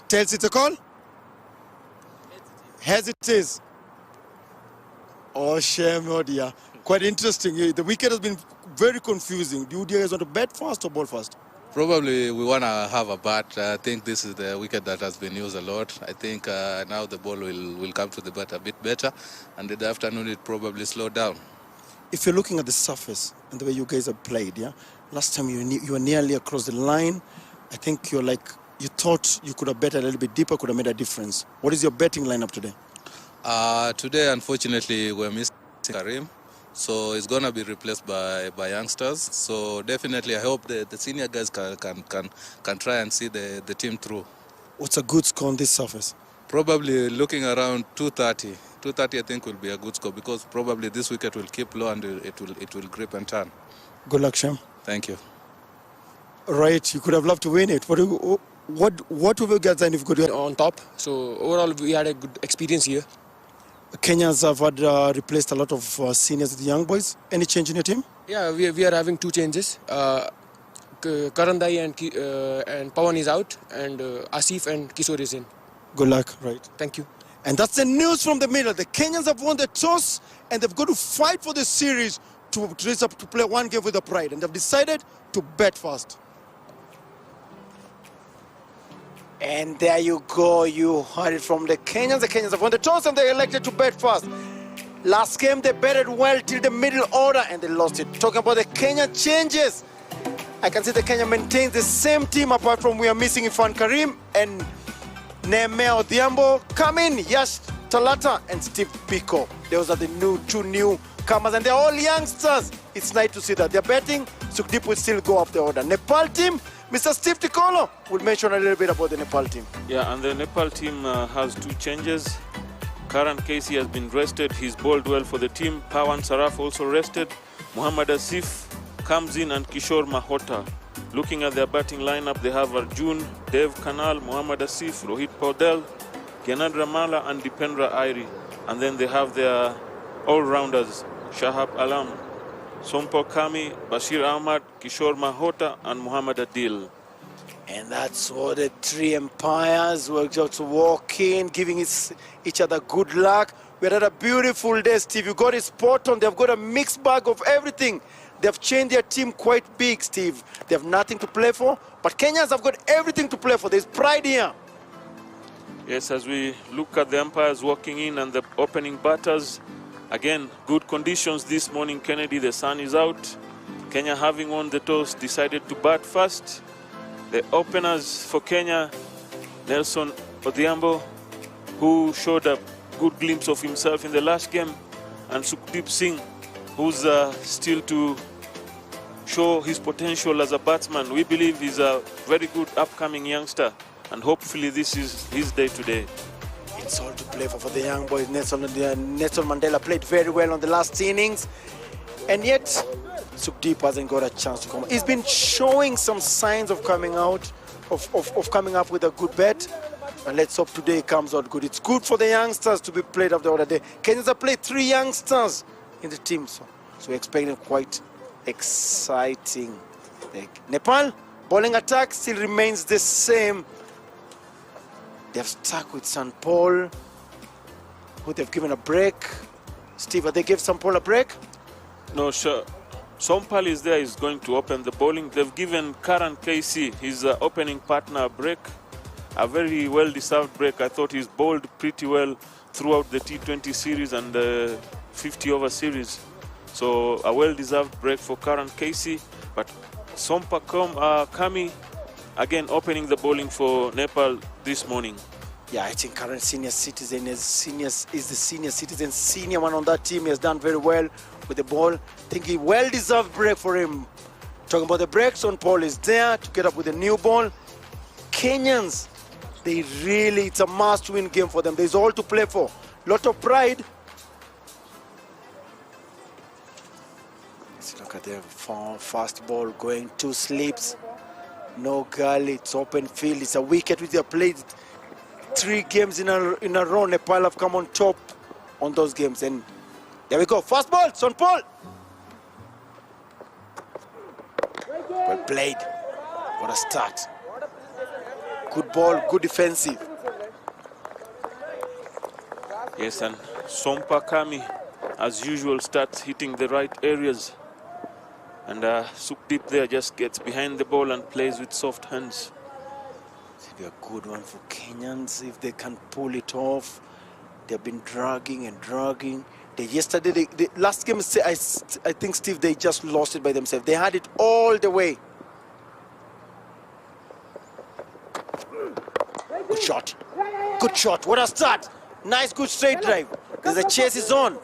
Tails it's a call? Heads it is. Oh, shame, oh dear. Quite interesting. The wicket has been very confusing. Do you guys want to bat fast or ball fast? Probably we want to have a bat. I think this is the wicket that has been used a lot. I think now the ball will come to the bat a bit better, and in the afternoon it probably slow down. If you're looking at the surface and the way you guys have played, yeah, last time you were nearly across the line. I think you thought you could have bet a little bit deeper, could have made a difference. What is your betting lineup today? Today, unfortunately, we're missing Karim, so it's going to be replaced by youngsters. So definitely, I hope the senior guys can try and see the team through. What's a good score on this surface? Probably looking around 230. 230, I think, will be a good score because probably this wicket will keep low and it will grip and turn. Good luck, Shem. Thank you. Right, you could have loved to win it. What have you guys done if you could on top? So overall, we had a good experience here. Kenyans have had replaced a lot of seniors with young boys. Any change in your team? Yeah, we are having two changes. Karandai and Pawan is out, and Asif and Kishore is in. Good luck. Right. Thank you. And that's the news from the middle. The Kenyans have won the toss, and they've got to fight for the series to raise up to play one game with the pride, and they've decided to bet fast. And there you go, you heard it from the Kenyans. The Kenyans have won the toss and they elected to bet fast. Last game they betted well till the middle order and they lost it. Talking about the Kenya changes, I can see the Kenya maintains the same team apart from we are missing Ifan Karim and Nehemiah Odhiambo. Come in, Yash Talata and Steve Biko. Those are the two newcomers and they're all youngsters. It's nice to see that. They're betting, Sukhdeep will still go up the order. Nepal team, Mr. Steve Tikolo will mention a little bit about the Nepal team. Yeah, and the Nepal team has two changes. Karan Casey has been rested. He's bowled well for the team. Pawan Saraf also rested. Muhammad Asif comes in and Kishore Mahota. Looking at their batting lineup, they have Arjun, Dev Kanal, Muhammad Asif, Rohit Paudel, Gyanad Ramala and Dipendra Airi. And then they have their all-rounders, Shahab Alam, Sompo Kami, Bashir Ahmad, Kishore Mahota and Muhammad Adil. And that's what the three empires were just walking, giving each other good luck. We had a beautiful day, Steve. You got it spot on. They've got a mixed bag of everything. They've changed their team quite big, Steve. They have nothing to play for, but Kenyans have got everything to play for. There's pride here. Yes, as we look at the umpires walking in and the opening batters, again, good conditions this morning, Kennedy. The sun is out. Kenya, having won the toss, decided to bat first. The openers for Kenya, Nelson Odhiambo, who showed a good glimpse of himself in the last game, and Sukhdeep Singh, who's still to show his potential as a batsman. We believe he's a very good upcoming youngster, and hopefully this is his day today. It's all to play for the young boys. Nelson Mandela played very well on the last innings, and yet Sukhdeep hasn't got a chance to come. He's been showing some signs of coming out, of coming up with a good bet, and let's hope today it comes out good. It's good for the youngsters to be played of the other day. Kenyans have played 3 youngsters in the team, so we're expecting quite exciting. Nepal bowling attack still remains the same. They've stuck with St. Paul, who they've given a break. Steve, have they give St. Paul a break? No, sure. Sompal is there, is going to open the bowling. They've given Karan Casey, his opening partner, a break. A very well-deserved break. I thought he's bowled pretty well throughout the T20 series and the 50-over series. So a well-deserved break for Karan Casey. But Sompa Kami, again, opening the bowling for Nepal this morning. Yeah, I think current senior citizen is the senior citizen, senior one on that team. He has done very well with the ball. I think a well-deserved break for him. Talking about the breaks, St. Paul is there to get up with a new ball. Kenyans, it's a must-win game for them. There's all to play for. Lot of pride. Let's look at the fast ball going 2 slips. No gully, it's open field. It's a wicket which they have played 3 games in a row. Nepal have come on top on those games. And there we go. Fast ball, St. Paul. Well played. What a start. Good ball, good defensive. Yes, and Sompa Kami, as usual, starts hitting the right areas. And Sukdeep there just gets behind the ball and plays with soft hands. It'll be a good one for Kenyans if they can pull it off. They've been dragging and dragging. Yesterday, the last game, I think, Steve, they just lost it by themselves. They had it all the way. Good shot. Good shot. What a start. Nice, good straight drive. There's a chase is on.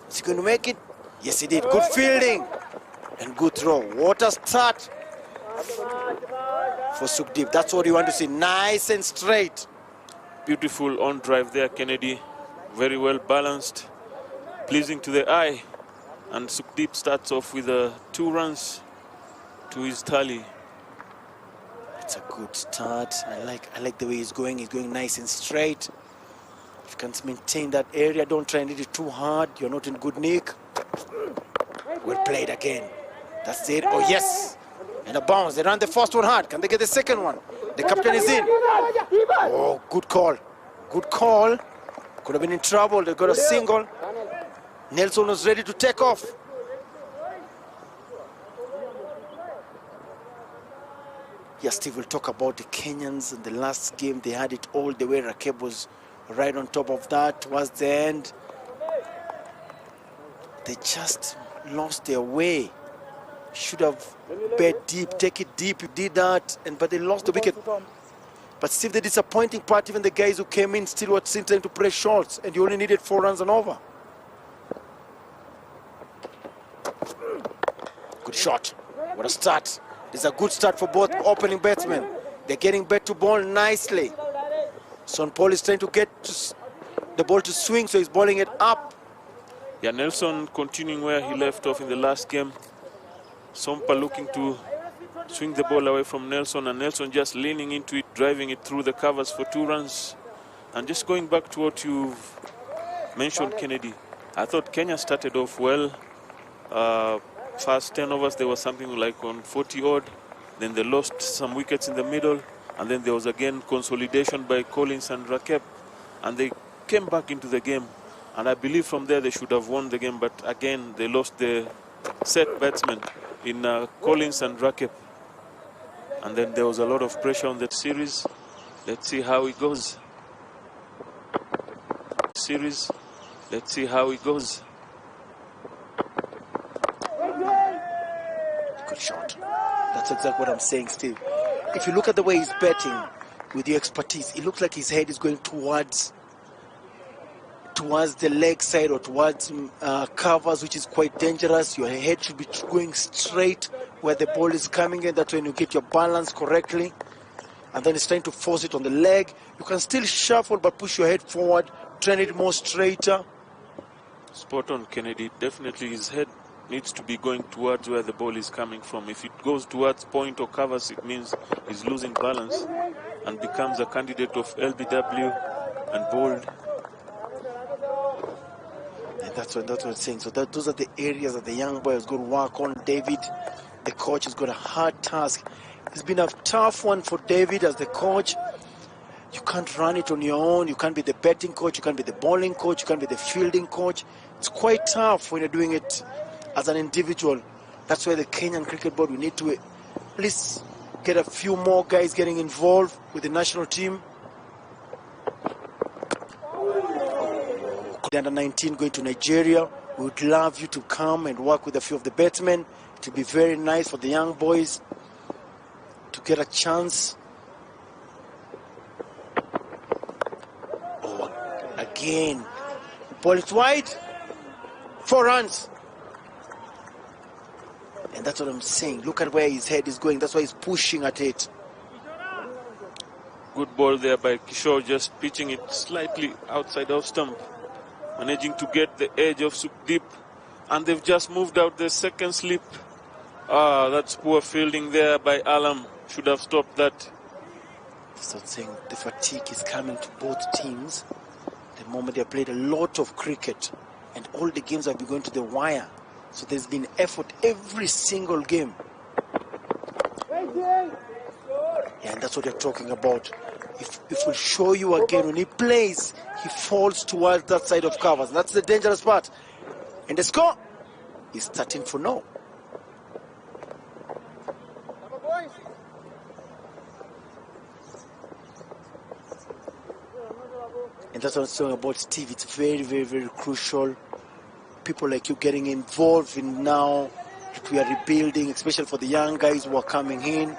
Is he going to make it? Yes, he did. Good fielding. And good throw. What a start for Sukdeep. That's what you want to see. Nice and straight. Beautiful on drive there, Kennedy. Very well balanced. Pleasing to the eye. And Sukdeep starts off with 2 runs to his tally. It's a good start. I like the way he's going. He's going nice and straight. If you can maintain that area, don't try and hit it too hard. You're not in good nick. Well played again. That's it. Oh, yes. And a bounce. They ran the first one hard. Can they get the second one? The captain is in. Oh, good call. Good call. Could have been in trouble. They got a single. Nelson was ready to take off. Yes, Steve will talk about the Kenyans in the last game. They had it all the way. Rakeb was right on top of that towards the end. They just lost their way. Should have bet deep, take it deep. You did that, but they lost the wicket. But Steve, the disappointing part, even the guys who came in still were still trying to press shots, and you only needed 4 runs and over. Good shot. What a start. It's a good start for both opening batsmen. They're getting back to ball nicely. Son Paul is trying to get the ball to swing, so he's bowling it up. Yeah, Nelson continuing where he left off in the last game. Sompa looking to swing the ball away from Nelson, and Nelson just leaning into it, driving it through the covers for 2 runs. And just going back to what you've mentioned, Kennedy, I thought Kenya started off well. First 10 overs, there was something like on 40 odd. Then they lost some wickets in the middle. And then there was again consolidation by Collins and Rakeb. And they came back into the game. And I believe from there they should have won the game. But again, they lost the set batsmen in Collins and Rakeb. And then there was a lot of pressure on that series. Let's see how it goes. Let's see how it goes. Good shot. That's exactly what I'm saying, Steve. If you look at the way he's batting with the expertise, it looks like his head is going towards the leg side or towards covers, which is quite dangerous. Your head should be going straight where the ball is coming in. That's when you get your balance correctly. And then it's trying to force it on the leg. You can still shuffle, but push your head forward, turn it more straighter. Spot on, Kennedy. Definitely his head needs to be going towards where the ball is coming from. If it goes towards point or covers, it means he's losing balance and becomes a candidate of LBW and bowled. And that's what I'm saying. So those are the areas that the young boy has got to work on. David, the coach, has got a hard task. It's been a tough one for David as the coach. You can't run it on your own. You can't be the batting coach. You can't be the bowling coach. You can't be the fielding coach. It's quite tough when you're doing it as an individual. That's why the Kenyan Cricket Board, we need to at least get a few more guys getting involved with the national team. The under-19 going to Nigeria. We would love you to come and work with a few of the batsmen. It will be very nice for the young boys to get a chance. Oh, again. Ball is wide. 4 runs. And that's what I'm saying. Look at where his head is going. That's why he's pushing at it. Good ball there by Kishore, just pitching it slightly outside off stump. Managing to get the edge of Sukdeep. And they've just moved out the second slip. Ah, that's poor fielding there by Alam. Should have stopped that. So I'm saying the fatigue is coming to both teams. The moment they have played a lot of cricket. And all the games have been going to the wire. So there's been effort every single game. Yeah, and that's what you're talking about. If we show you again, when he plays, he falls towards that side of covers. That's the dangerous part. And the score is 13-0. And that's what I'm saying about Steve. It's very, very, very crucial. People like you getting involved in now that we are rebuilding, especially for the young guys who are coming in.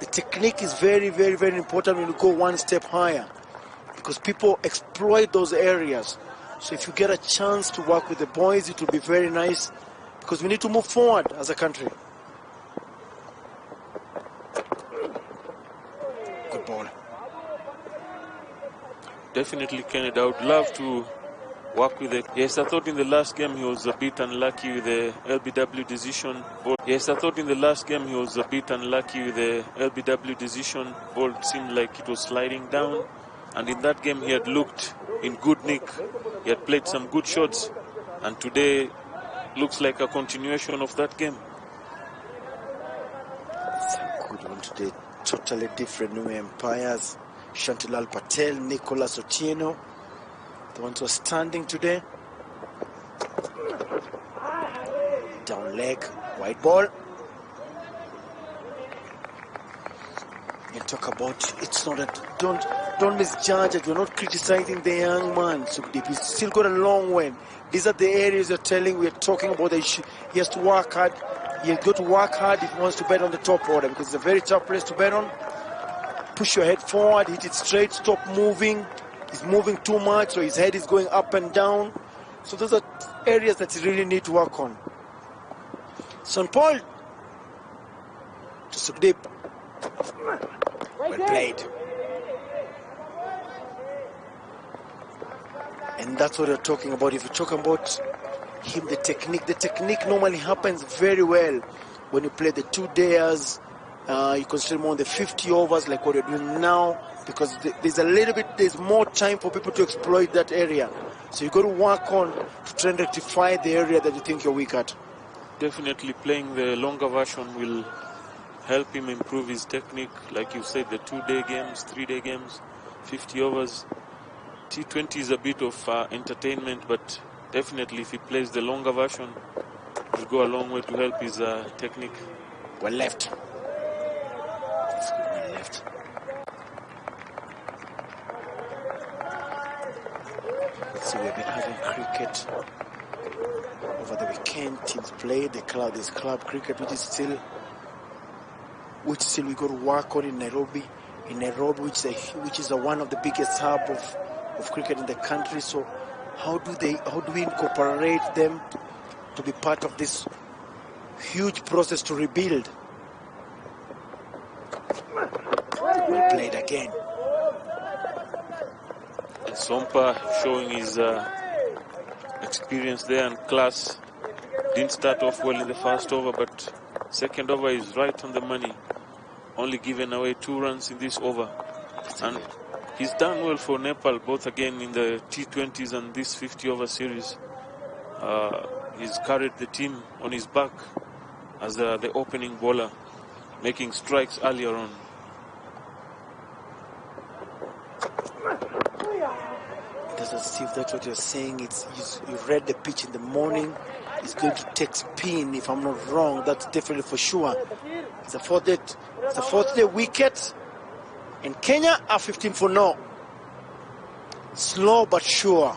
The technique is very, very, very important when you go one step higher, because people exploit those areas. So if you get a chance to work with the boys, it will be very nice, because we need to move forward as a country. Good ball. Definitely, Kennedy. I would love to work with it. Yes, I thought in the last game he was a bit unlucky with the LBW decision ball. Yes, I thought in the last game he was a bit unlucky with the LBW decision ball. It seemed like it was sliding down. And in that game he had looked in good nick. He had played some good shots. And today looks like a continuation of that game. It's a good one today. Totally different new umpires. Shantilal Patel, Nicholas Otieno, the ones who are standing today. Down leg, white ball. You talk about, it's not that, don't misjudge it. We're not criticizing the young man, Sukdeep. He's still got a long way. These are the areas we're talking about. He has to work hard. He's got to work hard if he wants to bet on the top order, because it's a very tough place to bet on. Push your head forward, hit it straight, stop moving. He's moving too much, so his head is going up and down. So those are areas that you really need to work on. St. Paul to Sukdeep. Well played. And that's what you're talking about. If you're talking about him, the technique normally happens very well when you play the 2 days. You concentrate more on the 50 overs like what you're doing now, because there's more time for people to exploit that area. So you've got to work on to try and rectify the area that you think you're weak at. Definitely playing the longer version will help him improve his technique. Like you said, the 2-day games, 3-day games, 50 overs. T20 is a bit of entertainment, but definitely if he plays the longer version, it will go a long way to help his technique. Well left. That's good, well left. So we've been having cricket over the weekend. Teams play this club cricket, which still we got to work on in Nairobi. Which is one of the biggest hub of cricket in the country. So how do we incorporate them to be part of this huge process to rebuild? Well played again. And Sompa showing his experience there and class. Didn't start off well in the first over, but second over is right on the money. Only given away 2 runs in this over. And he's done well for Nepal, both again in the T20s and this 50-over series. He's carried the team on his back as the opening bowler, making strikes earlier on. Steve, that's what you're saying. You read the pitch in the morning. It's going to take spin, if I'm not wrong. That's definitely for sure. It's a fourth day wicket. And Kenya are 15-0. Slow but sure.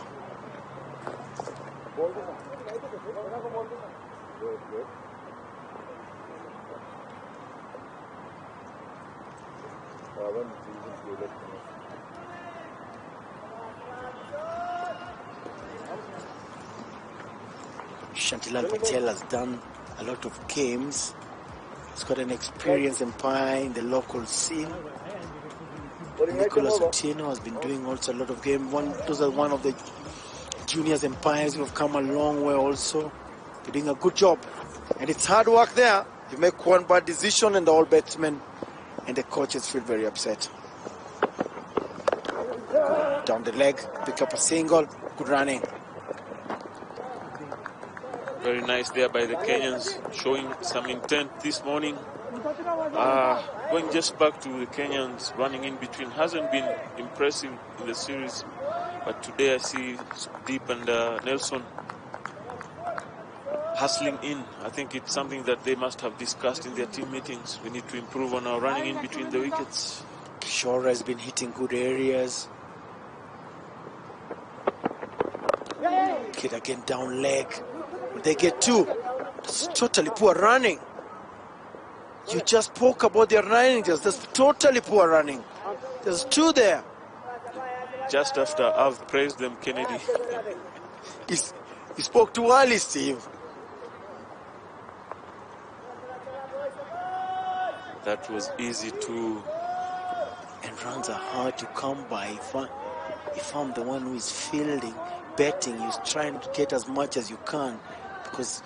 Shantilal Patel has done a lot of games. He's got an experienced umpire in the local scene. Nicholas Otieno has been doing also a lot of games. Those are one of the juniors umpires who have come a long way also. They're doing a good job. And it's hard work there. You make one bad decision and the all batsmen and the coaches feel very upset. Down the leg, pick up a single, good running. Very nice there by the Kenyans, showing some intent this morning. Going just back to the Kenyans running in between hasn't been impressive in the series, but today I see Deep and Nelson hustling in. I think it's something that they must have discussed in their team meetings. We need to improve on our running in between the wickets. Kishore has been hitting good areas. Kid again down leg. They get two. It's totally poor running. You just spoke about their running. That's totally poor running. There's two there. Just after I've praised them, Kennedy. He spoke too early, Steve. That was easy too. And runs are hard to come by. If I'm the one who is fielding, betting, he's trying to get as much as you can. Because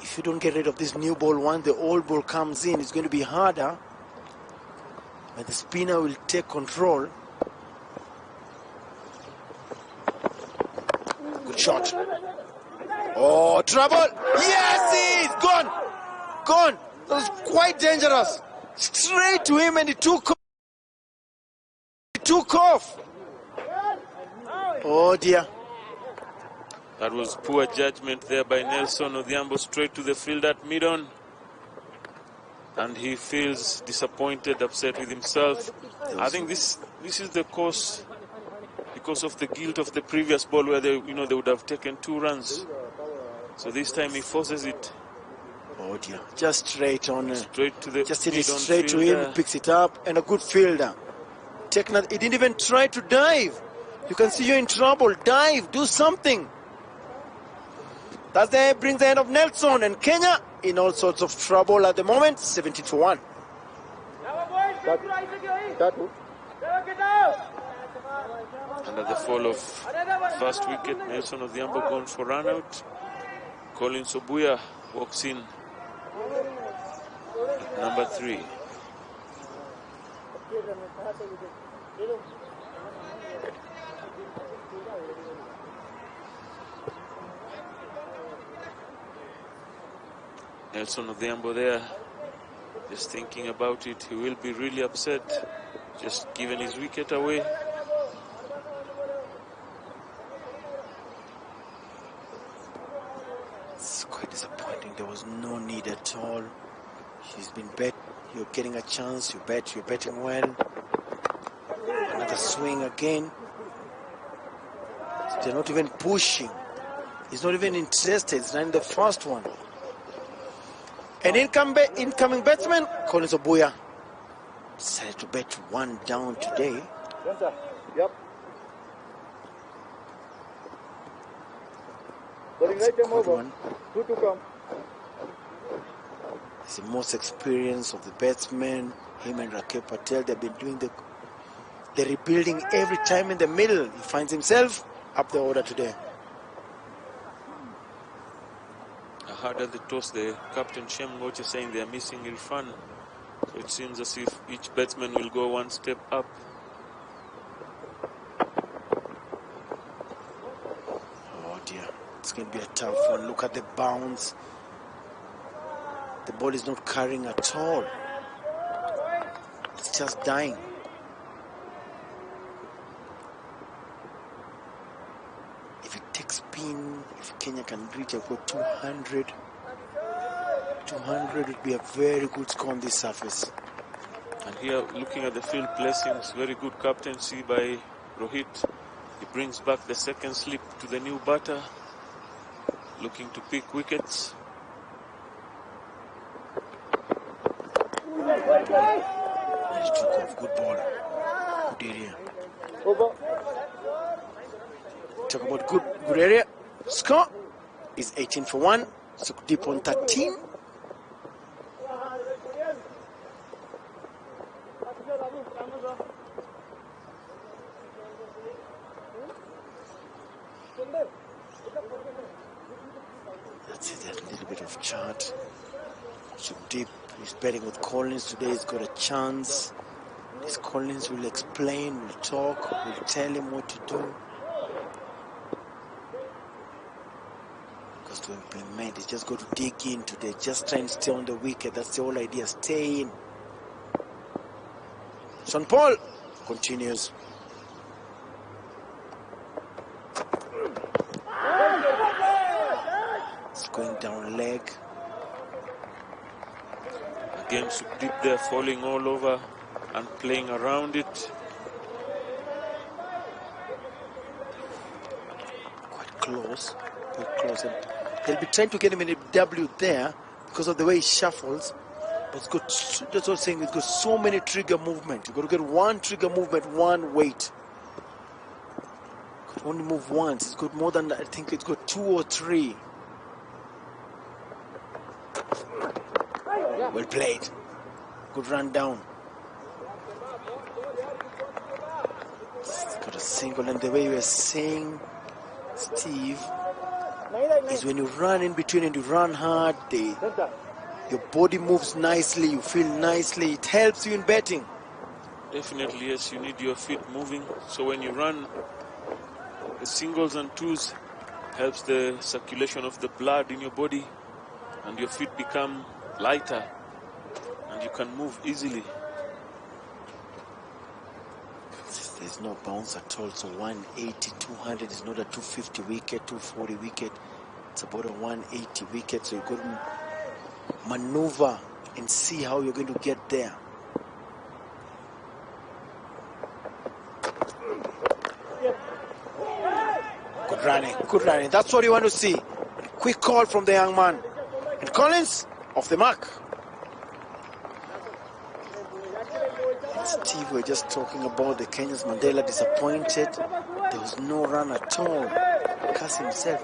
if you don't get rid of this new ball, once the old ball comes in, it's going to be harder. But the spinner will take control. Good shot. Oh, trouble! Yes, he's gone! Gone! That was quite dangerous. Straight to him and he took off. Oh dear. That was poor judgment there by Nelson Odhiambo, straight to the field at mid-on. And he feels disappointed, upset with himself. I think this is the cause, because of the guilt of the previous ball where they would have taken 2 runs. So this time he forces it. Oh dear. Just straight on. Straight to the just hit it straight to him, picks it up, and a good fielder. He didn't even try to dive. You can see you're in trouble. Dive, do something. That brings the end of Nelson, and Kenya in all sorts of trouble at the moment. 17 for 1. And at the fall of first wicket, Nelson Odhiambo gone for run out. Collins Obuya walks in. Number 3. Nelson Odhiambo there, just thinking about it. He will be really upset, just giving his wicket away. It's quite disappointing. There was no need at all. She's been bet. You're getting a chance. You bet. You're betting well. Another swing again. They're not even pushing. He's not even interested. It's not in the first one. An incoming batsman, Collins Obuya, decided to bet 1 down today. Yep. That's a good one. 2 to come. He's the most experienced of the batsmen. Him and Rakesh Patel, they've been doing the rebuilding every time in the middle. He finds himself up the order today. I heard at the toss the captain Shem Ngoche saying they are missing Irfan. So it seems as if each batsman will go 1 step up. Oh dear, it's going to be a tough one. Look at the bounce. The ball is not carrying at all. It's just dying. If it takes spin, if Kenya can reach about 200 would be a very good score on this surface. And here, looking at the field placings, very good captaincy by Rohit. He brings back the second slip to the new batter, looking to pick wickets. He took off, good ball, good area. Talk about good area. Score is 18 for 1. So deep on 13. That's it, a little bit of chart. So deep, he's betting with Collins today. He's got a chance. This Collins will explain, will talk, will tell him what to do. Because to implement. He's just got to dig in today. Just try and stay on the wicket. That's the whole idea. Stay in. Sean Paul continues. It's going down leg. Again, Sukhdeep there falling all over and playing around it. Quite close. And they'll be trying to get him in a W there because of the way he shuffles. But it's got, that's what I'm saying, it's got so many trigger movement. You've got to get one trigger movement, one weight. Could only move once. It's got more than, I think it's got 2 or 3. Well played. Good run down. It's got a single, and the way you were saying, Steve, is when you run in between and you run hard, your body moves nicely, you feel nicely. It helps you in betting. Definitely, yes, you need your feet moving. So when you run, the singles and twos helps the circulation of the blood in your body, and your feet become lighter, and you can move easily. There's no bounce at all, so 180, 200 is not a 250 wicket, 240 wicket. It's about a 180 wicket, so you got to maneuver and see how you're going to get there. Good running, good running. That's what you want to see. Quick call from the young man. And Collins, off the mark. Steve, we're just talking about the Kenyans. Mandela disappointed. There was no run at all. Cass himself.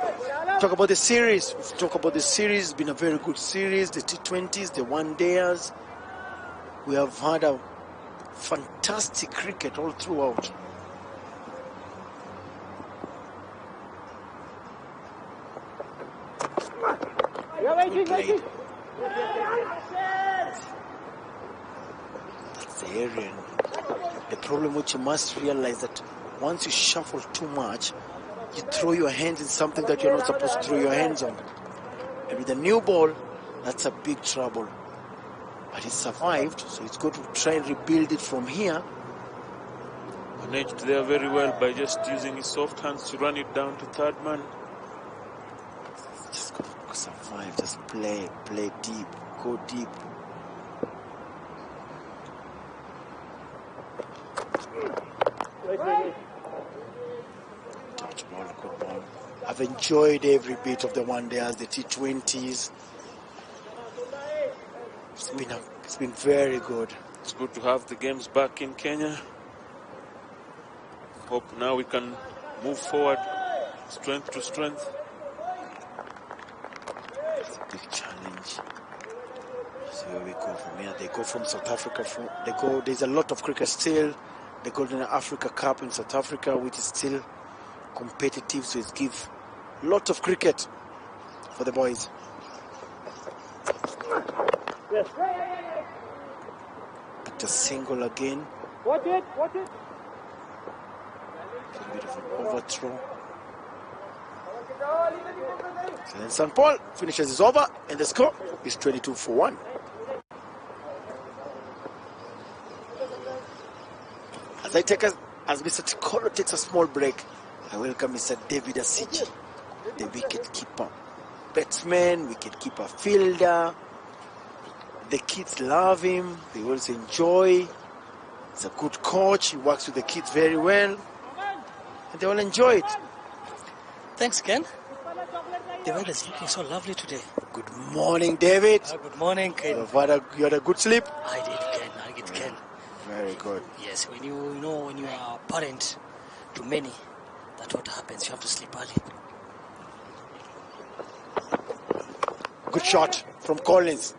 Talk about the series. We've talked about the series. It's been a very good series. The T20s, the one-dayers. We have had a fantastic cricket all throughout. Good played. That's the area. The problem which you must realize that once you shuffle too much, you throw your hands in something that you're not supposed to throw your hands on. And with a new ball, that's a big trouble. But he survived, so he's got to try and rebuild it from here. Managed there very well by just using his soft hands to run it down to third man. Just got to survive, just play deep, go deep. Touch ball, good ball. I've enjoyed every bit of the one-dayers, the T20s. It's been very good. It's good to have the games back in Kenya. Hope now we can move forward, strength to strength. It's a big challenge. See where we go from here. They go from South Africa. There's a lot of cricket still. They go to the Africa Cup in South Africa, which is still competitive, so it gives a lot of cricket for the boys. Yes. Picked a single again. Watch it. A bit of an overthrow. So then St. Paul finishes his over, and the score is 22 for 1. As Mr. Tikolo takes a small break, I welcome Mr. David Asiji, the wicket keeper, batsman, wicket keeper, fielder. The kids love him. They always enjoy. He's a good coach. He works with the kids very well, and they all enjoy it. Thanks, Ken. The weather is looking so lovely today. Good morning, David. Good morning, Ken. You had a good sleep? I did, Ken. Very good. Yes, when you are a parent to many, that's what happens. You have to sleep early. Good shot from Collins.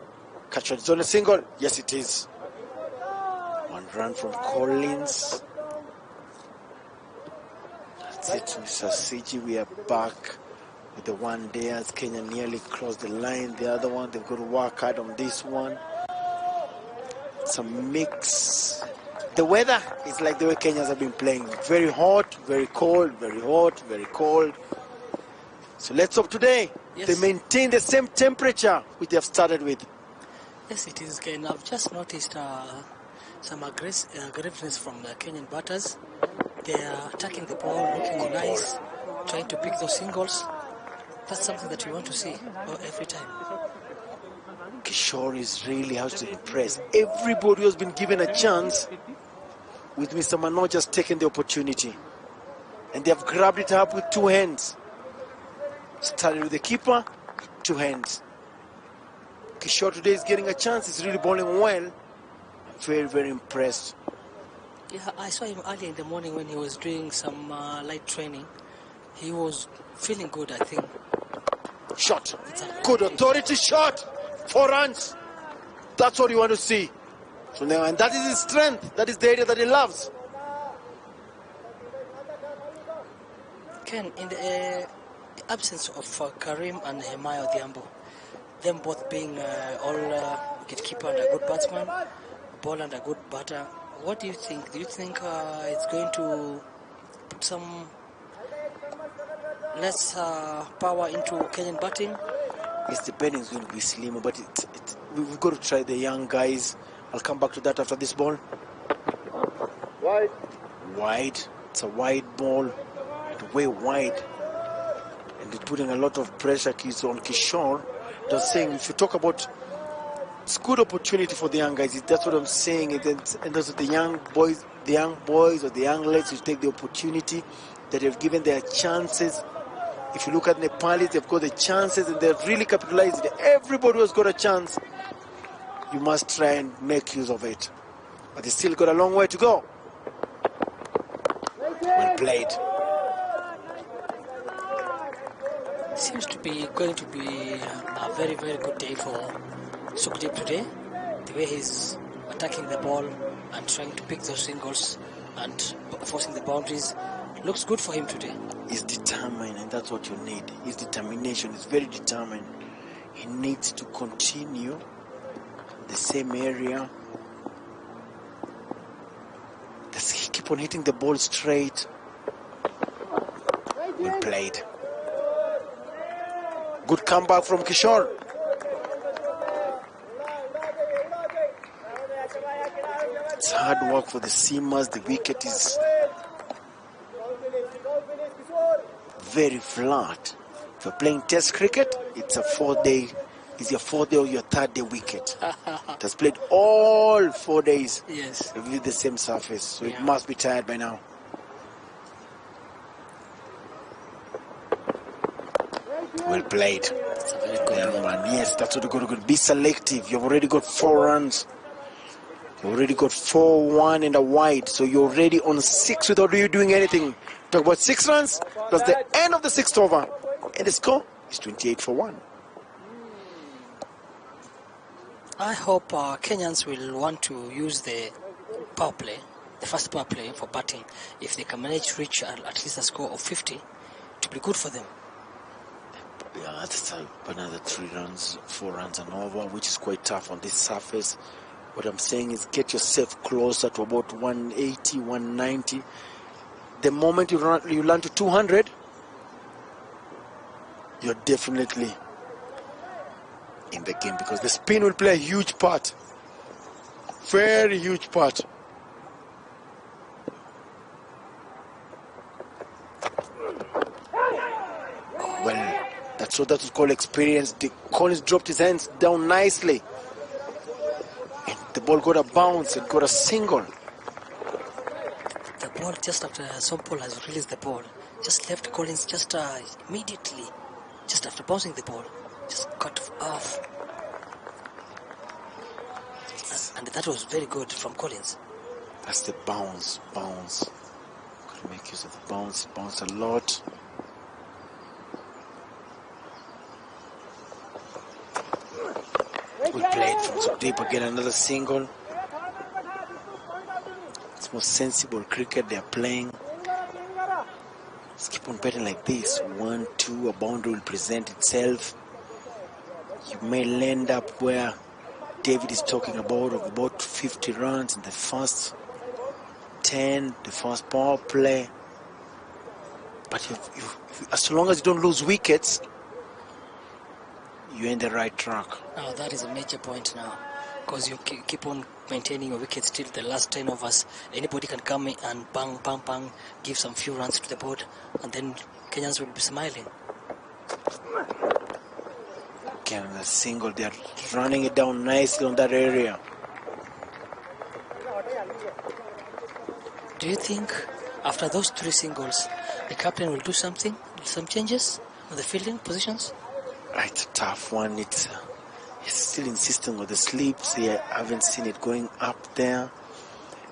Catch it. Is on a single? Yes, it is. One run from Collins. That's it, Mr. Asiji. We are back with the one-dayers. Kenya nearly crossed the line. The other one, they've got to work hard on this one. It's a mix. The weather is like the way Kenyans have been playing. Very hot, very cold, very hot, very cold. So let's hope today Yes. They maintain the same temperature which they have started with. Yes, it is, Ken. I've just noticed some aggressiveness from the Kenyan batters. They are attacking the ball, looking nice, trying to pick those singles. That's something that we want to see every time. Kishore is really has to impress. Everybody has been given a chance, with Mr. Mano just taking the opportunity. And they have grabbed it up with two hands. Started with the keeper, two hands. Kishore today is getting a chance. He's really bowling well. I'm very, very impressed. Yeah, I saw him earlier in the morning when he was doing some light training. He was feeling good, I think. Shot. Good authority shot. 4 runs. That's what you want to see. So now, and that is his strength. That is the area that he loves. Ken, in the absence of Karim and Hemaya Odhiambo, them both being all wicketkeeper and a good batsman, bowler and a good batter, what do you think? Do you think it's going to put some less power into Kenyan batting? Yes, the betting is going to be slimmer, but we've got to try the young guys. I'll come back to that after this ball. Wide. Wide. It's a wide ball. Way wide. And they're putting a lot of pressure on Kishore. They're saying, if you talk about, it's good opportunity for the young guys. That's what I'm saying. And those are the young boys or the young lads who take the opportunity that have given their chances. If you look at Nepalis, they've got the chances and they've really capitalized it. Everybody has got a chance. You must try and make use of it. But they still got a long way to go. Well played. Seems to be going to be a very, very good day for Sukhdeep today. The way he's attacking the ball and trying to pick those singles and forcing the boundaries looks good for him today. He's determined, and that's what you need. His determination is very determined. He needs to continue the same area. He keep on hitting the ball straight. Well played. Good comeback from Kishore. It's hard work for the seamers. The wicket is very flat. If you're playing test cricket, it's a 4-day. It's your 4th day or your 3rd day wicket. It has played all 4 days. Yes. With the same surface, so Yeah. it must be tired by now. Well played. It's a very good Yeah, man. Yes, that's what you're going to be selective. You've already got 4 runs. You already got 4-1 and a wide, so you're already on 6 without you doing anything. Talk about 6 runs. That's the end of the 6th over, and the score is 28-1. I hope Kenyans will want to use the power play, the first power play for batting. If they can manage to reach at least a score of 50, to be good for them. Yeah, that's another 3 runs, 4 runs and over, which is quite tough on this surface. What I'm saying is get yourself closer to about 180, 190. The moment you land to 200, you're definitely in the game, because the spin will play a huge part. Very huge part. Well, that's what that is called experience. Collins dropped his hands down nicely. And the ball got a bounce, it got a single. The ball just after Sompol has released the ball, just left Collins just immediately, just after bouncing the ball, just cut off. And that was very good from Collins. That's the bounce. Gotta make use of the bounce a lot. Good played from Sukhdeep, again another single. It's more sensible cricket they're playing. Let's keep on betting like this. 1-2, a boundary will present itself. You may land up where David is talking about, of about 50 runs in the first 10, the first power play. But as long as you don't lose wickets, you're in the right track. Now that is a major point now, because you keep on maintaining your wickets till the last 10 overs. Anybody can come in and bang, bang, bang, give some few runs to the board, and then Kenyans will be smiling. Again, a single. They're running it down nicely on that area. Do you think after those 3 singles, the captain will do something, some changes on the fielding positions? It's a tough one. He's still insisting on the sleeps. I haven't seen it going up there.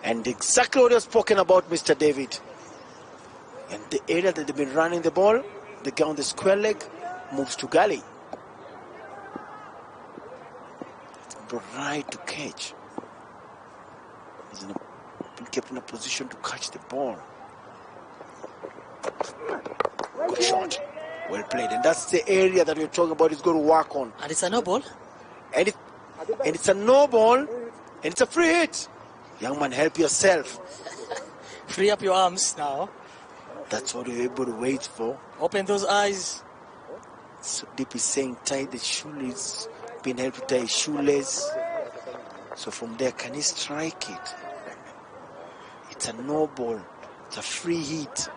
And exactly what you've spoken about, Mr. David. And the area that they've been running the ball, the guy on the square leg moves to gully. Brought right to catch. He's been kept in a position to catch the ball. Good shot. Well played. And that's the area that we're talking about he's going to work on. And it's a no ball. And it's a no ball. And it's a free hit. Young man, help yourself. Free up your arms now. That's what we're able to wait for. Open those eyes. So Deep is saying tie the shoelace. Being helped to tie his shoelace. So from there, can he strike it? It's a no ball. It's a free hit.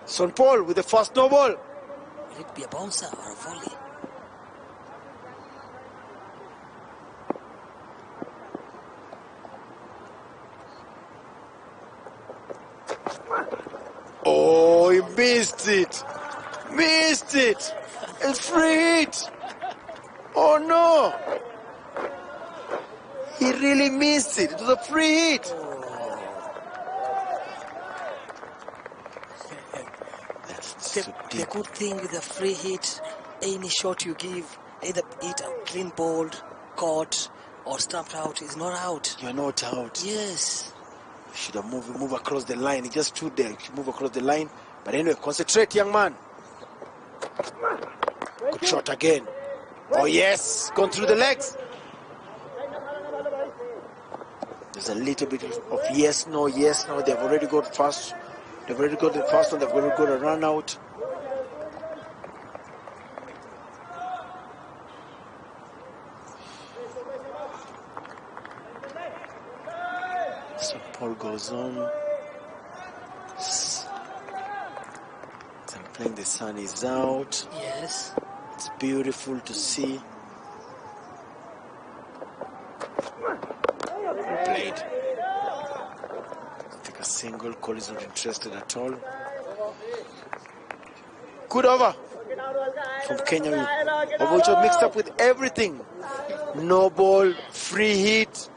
Son Paul with the first no ball. Will it be a bouncer or a volley? Oh, he missed it. Missed it. It's free hit. Oh no. He really missed it. It was a free hit. The good thing with a free hit, any shot you give, either it a clean bowled, caught, or stamped out, is not out. You're not out. Yes. You should have moved across the line. He just stood there. You should move across the line. But anyway, concentrate, young man. Good shot again. Oh yes, gone through the legs. There's a little bit of yes, no, yes, no. They've already got first. They've already got the first one. They've already got a run out. So Paul goes on. I'm playing, the sun is out. Yes. It's beautiful to see. Played. Take a single. Cole is not interested at all. Good over from Kenya. Over which was mixed up with everything. No ball, free hit.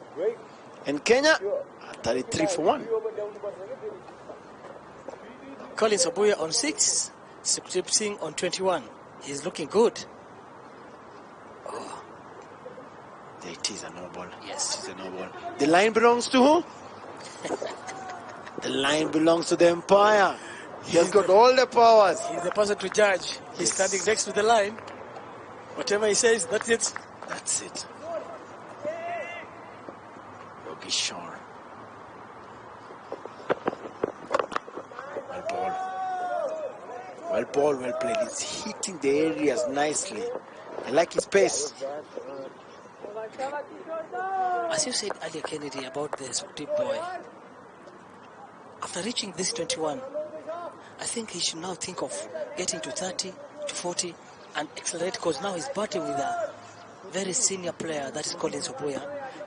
And Kenya, 33 for 1. Collins Obuya on 6, Sukhdeep Singh on 21. He's looking good. Oh. It is a no ball. Yes. It is a no ball. The line belongs to who? The line belongs to the umpire. He has got all the powers. He's the person to judge. He's standing next to the line. Whatever he says, that's it. That's it. Yogi Shore. Well ball. Well ball, well played. He's hitting the areas nicely. I like his pace. As you said earlier, Kennedy, about this deep boy, after reaching this 21, I think he should now think of getting to 30, to 40, and accelerate, because now he's batting with a very senior player, that is Collins Obuya.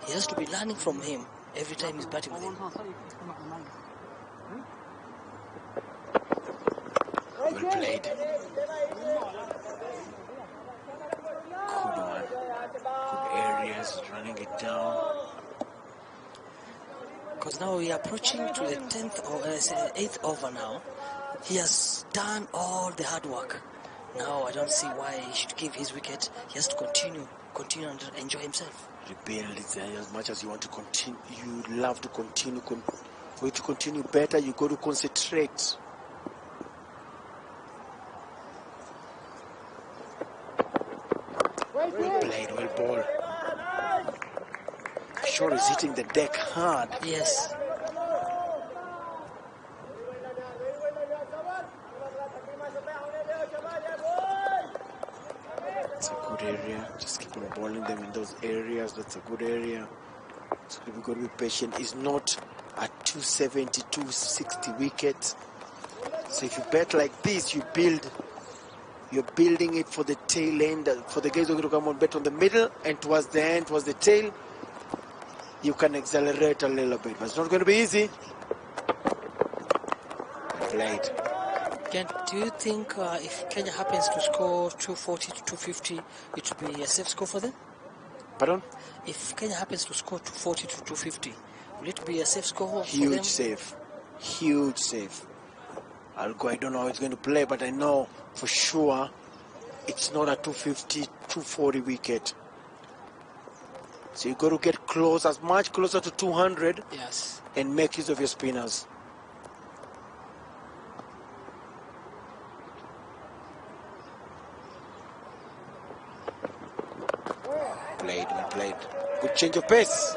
He has to be learning from him every time he's batting with him. Well played. Good one. Good areas, running it down. Because now we are approaching to the 10th or 8th over now. He has done all the hard work. Now I don't see why he should give his wicket. He has to continue and enjoy himself. Rebuild it as much as you want to continue. You love to continue. For you to continue better, you got to concentrate. Well played, well ball. Sure is hitting the deck hard. Yes. good area. Just keep on bowling them in those areas. That's a good area. So we've got to be patient. It's not a 270, 260 wicket. So if you bet like this, you're building it for the tail end. For the guys who are going to come on bet on the middle and towards the end, towards the tail, you can accelerate a little bit. But it's not going to be easy. Played. Ken, do you think if Kenya happens to score 240 to 250, it will be a safe score for them? Pardon? If Kenya happens to score 240 to 250, will it be a safe score for them? Huge save. Huge save. I'll go. I don't know how it's going to play, but I know for sure it's not a 250, 240 wicket. So you got to get close, as much closer to 200. Yes. And make use of your spinners. Played. Good change of pace.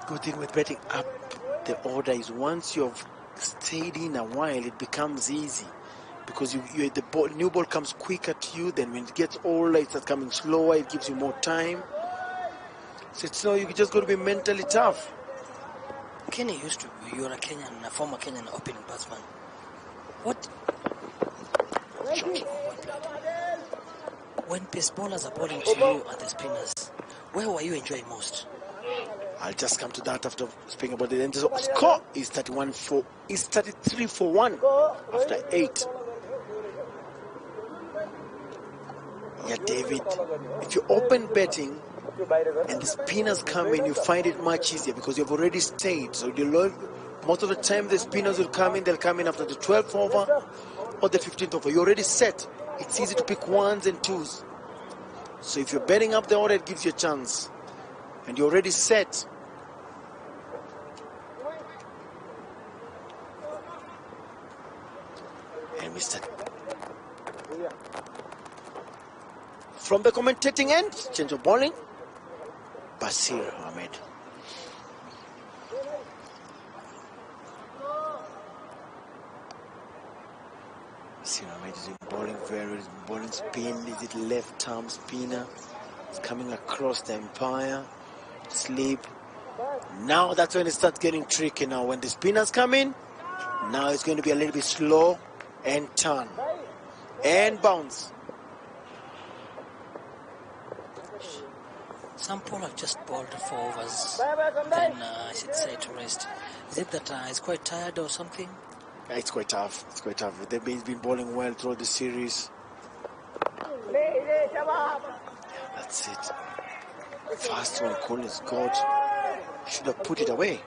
Good thing with betting up the order is once you've stayed in a while, it becomes easy. Because new ball comes quicker to you, then when it gets older, it starts coming slower, it gives you more time. So you just got to be mentally tough. Kenya used to be, you're a former Kenyan opening batsman. What? When pace bowlers are bowling to you and the spinners, where were you enjoying most? I'll just come to that after speaking about it. And the score is 33 for 1 after 8. Yeah, David, if you open betting and the spinners come in, you find it much easier because you've already stayed. So most of the time the spinners will come in, they'll come in after the 12th over or the 15th over. You're already set. It's easy to pick ones and twos. So if you're betting up the order, it gives you a chance. And you're already set. And Mr. From the commentating end, change of bowling, Basir Ahmed. Basir Ahmed is bowling bowling spin. Is it left arm spinner? It's coming across the umpire. Sleep. Now that's when it starts getting tricky now. When the spinners come in, now it's going to be a little bit slow and turn. And bounce. Some people have just bowled 4 overs, then I should say to rest. Is it that he's quite tired or something? It's quite tough. It's quite tough. They've been bowling well throughout the series. That's it. First one, Collins got. Should have put it away.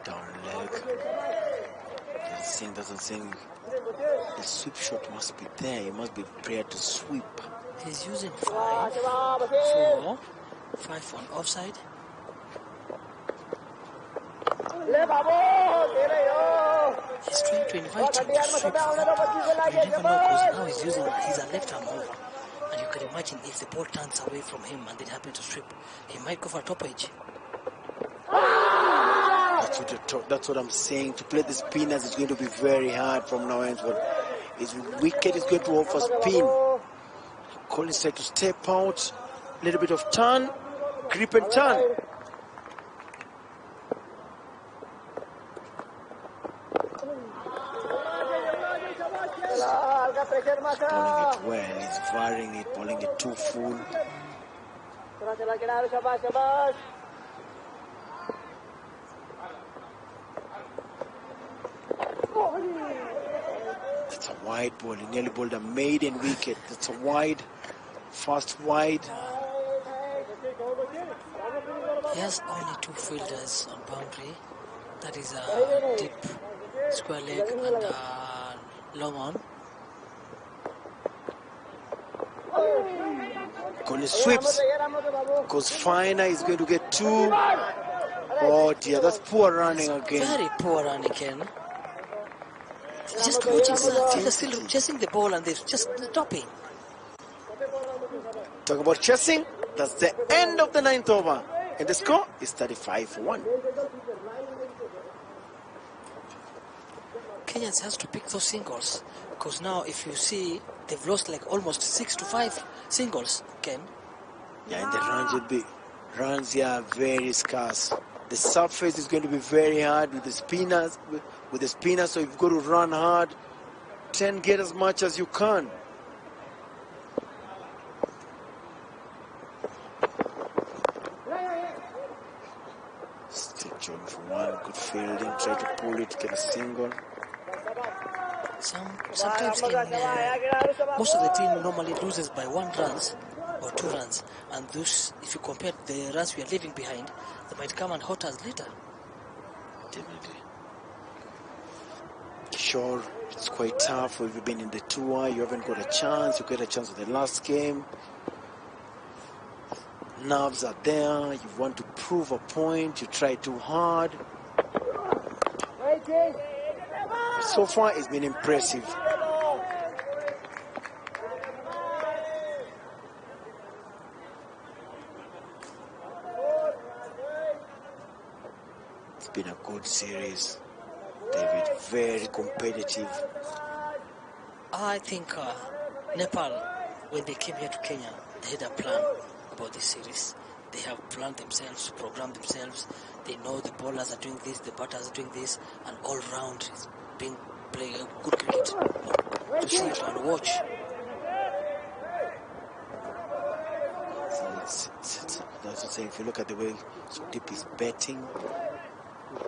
Down leg. Doesn't sing. The sweep shot must be there. He must be prepared to sweep. He's using 5, 4, 5 on offside. He's trying to invite him to sweep for that, but you never know because now he's a left arm over. And you can imagine if the ball turns away from him and they happen to sweep, he might go for a top edge. That's what I'm saying. To play the spinners is going to be very hard from now on. His wicket is going to offer spin. Collins tried to step out, a little bit of turn, grip and turn. He's bowling it well, he's varying it, bowling it too full. That's a wide ball. He nearly bowled a maiden wicket. That's a wide, fast wide. He has only 2 fielders on boundary. That is a deep square leg and long on. Collins sweeps. Goes finer. He's going to get 2. Oh dear, that's poor running again. Very poor running, Ken. Just watching, sir. They're still chasing the ball and they're just stopping. Talk about chasing. That's the end of the 9th over. And the score is 35-1. Kenyans has to pick those singles. Because now, if you see, they've lost like almost 6 to 5 singles, Ken. Yeah, and the runs will be, runs here are very scarce. The surface is going to be very hard with the spinners, so you've got to run hard. Try and get as much as you can. Still John for one, good fielding, try to pull it, get a single. Sometimes most of the team normally loses by 1 run or 2 runs, and those, if you compare the runs we are leaving behind, they might come and hurt us later. Definitely. Sure, it's quite tough. If you've been in the tour, you haven't got a chance. You get a chance in the last game. Nerves are there. You want to prove a point. You try too hard. So far, it's been impressive. It's been a good series, David. Very competitive. I think Nepal, when they came here to Kenya, they had a plan about this series. They have planned themselves, programmed themselves. They know the bowlers are doing this, the batters are doing this, and all round is being playing a good cricket to see it and watch. That's to say, if you look at the way Deep is betting,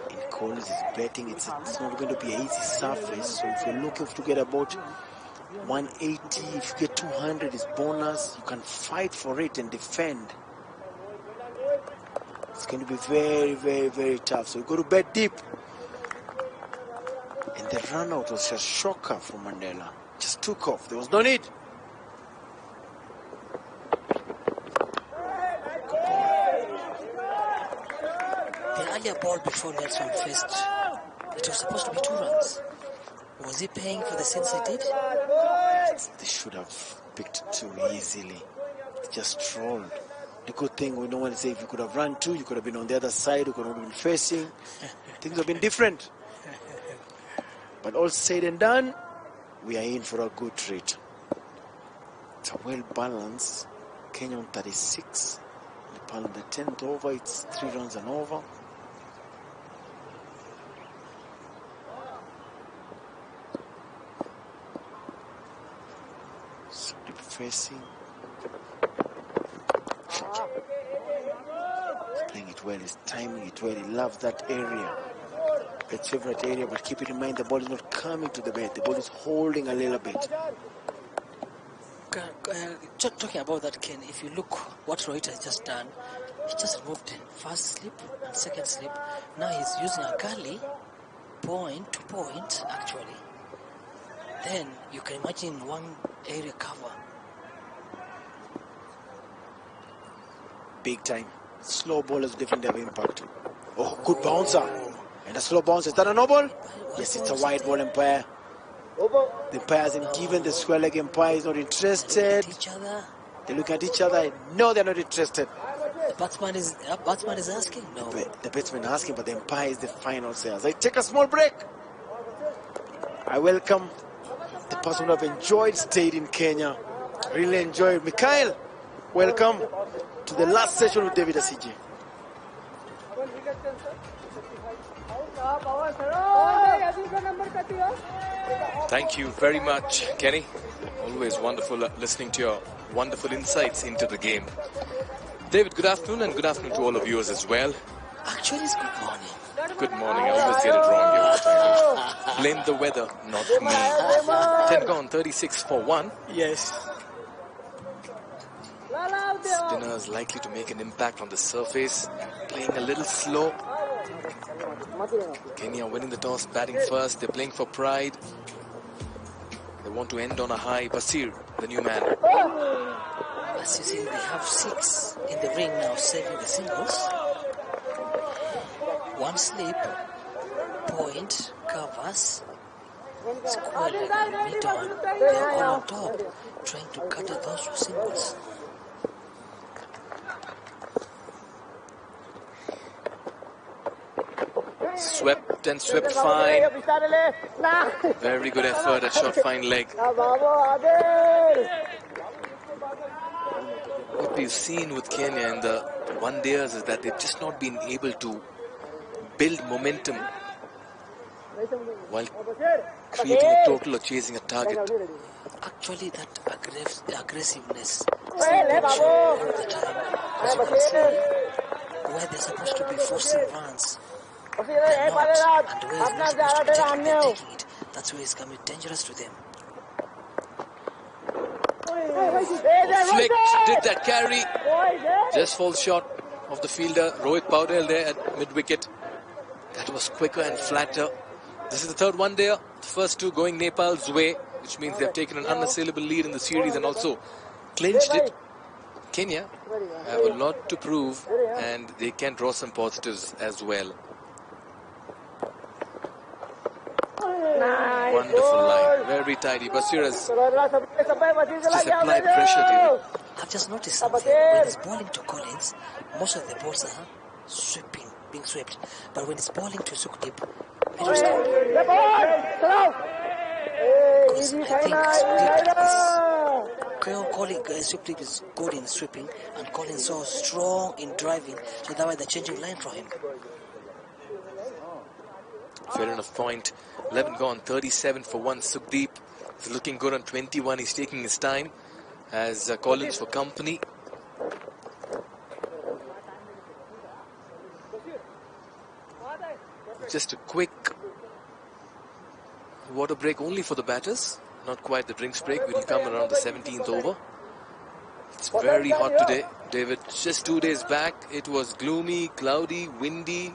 in Collins is betting, it's not going to be an easy surface. So if you're looking to get about 180, if you get 200 is bonus, you can fight for it and defend. It's going to be very, very, very tough. So you got to bet deep. And the run out was a shocker for Mandela. Just took off. There was no need. The earlier ball before Nelson faced, it was supposed to be 2 runs. Was he paying for the sins he did? They should have picked it too easily. They just trolled. The good thing, we don't want to say if you could have run 2, you could have been on the other side, you could have been facing. Things have been different. But all said and done, we are in for a good treat. It's a well balanced. Kenya on 36. Nepal on the 10th over, it's 3 runs and over. So deep facing. He's playing it well, he's timing it well, he loves that area. His favorite area, but keep it in mind the ball is not coming to the bat, the ball is holding a little bit. Talking about that, Ken, if you look what Rohit has just done, he just removed first slip and second slip. Now he's using a gully, point to point actually. Then you can imagine one area cover. Big time. Slow ballers definitely have impact. Oh, good bouncer. And a slow bounce. Is that a no ball? Yes, it's a wide ball, umpire. The umpire hasn't given. The square leg umpire is not interested. They look at each other. No, they're not interested. The batsman is asking? No. The batsman is asking, but the umpire is the final say. As I take a small break, I welcome the person who have enjoyed staying in Kenya. Really enjoyed. Mikhail, welcome to the last session with David Asiji. Thank you very much, Kenny. Always wonderful listening to your wonderful insights into the game. David, good afternoon, and good afternoon to all of viewers as well. Actually, it's good morning. Good morning. I always get it wrong every time. Blame the weather, not me. 10 gone, 36 for 1. Yes. Spinners likely to make an impact on the surface. Playing a little slow. Kenya winning the toss, batting first. They're playing for pride. They want to end on a high. Basir, the new man. As you see, they have 6 in the ring now, saving the singles. 1 slip, point, covers. square like meter on. They are all on top, trying to cut those symbols. Swept and swept fine. Very good effort at short fine leg. What we've seen with Kenya in the one days is that they've just not been able to build momentum while creating a total or chasing a target. Actually, that aggressiveness is not being shown all the time. As you can see, where they're supposed to be forcing runs, they're not. And where it's not supposed to be taking, they're taking it. That's where it's coming dangerous to them. Flicked, did that carry. Just falls short of the fielder. Rohit Paudel there at mid-wicket. That was quicker and flatter. This is the third one there. The first two going Nepal's way, which means they've taken an unassailable lead in the series and also clinched it. Kenya have a lot to prove and they can draw some positives as well. Wonderful line, very tidy. Basir has just applied pressure, David. I've just noticed something. When he's bowling to Collins, most of the balls are sweeping, being swept. But when he's bowling to Sukdeep, it was good. Because I think Sukdeep is good in sweeping and Collins so strong in driving, so that way they're changing line for him. Fair enough point. 11 gone, 37 for 1. Sukdeep is looking good on 21. He's taking his time as Collins for company. Just a quick water break only for the batters. Not quite the drinks break. Will come around the 17th over. It's very hot today, David. Just 2 days back, it was gloomy, cloudy, windy,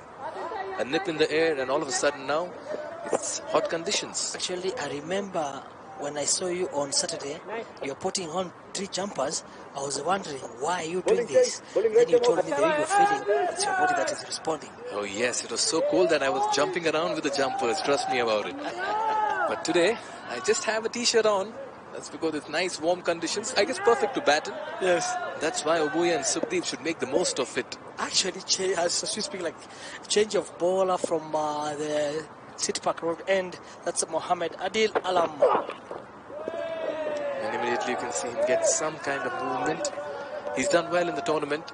a nip in the air, and all of a sudden now, it's hot conditions. Actually, I remember when I saw you on Saturday, you're putting on 3 jumpers. I was wondering, why are you doing this? Then you told me the way you're feeling, it's your body that is responding. Oh yes, it was so cold that I was jumping around with the jumpers, trust me about it. But today, I just have a t-shirt on. That's because it's nice, warm conditions. I guess perfect to bat in. Yes. That's why Obuya and Sukdeep should make the most of it. Actually, as we speak, like change of bowler from the City Park Road end. That's Mohammed Adil Alam. And immediately you can see him get some kind of movement. He's done well in the tournament.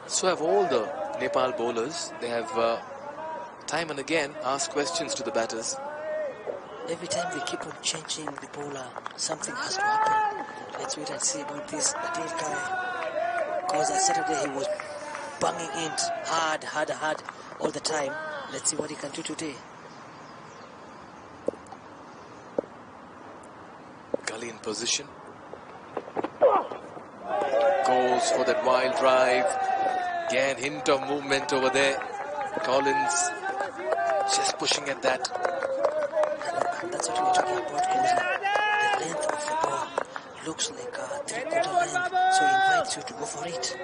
So have all the Nepal bowlers. They have time and again asked questions to the batters. Every time they keep on changing the bowler, something has to happen. Let's wait and see about this Adil guy. Because on Saturday he was banging in hard all the time. Let's see what he can do today. Gully in position. Goes for that wild drive. Again, hint of movement over there. Collins just pushing at that. And that's what we're talking about, Kenza. The length of the ball looks like a 3/4 length, so he invites you to go for it.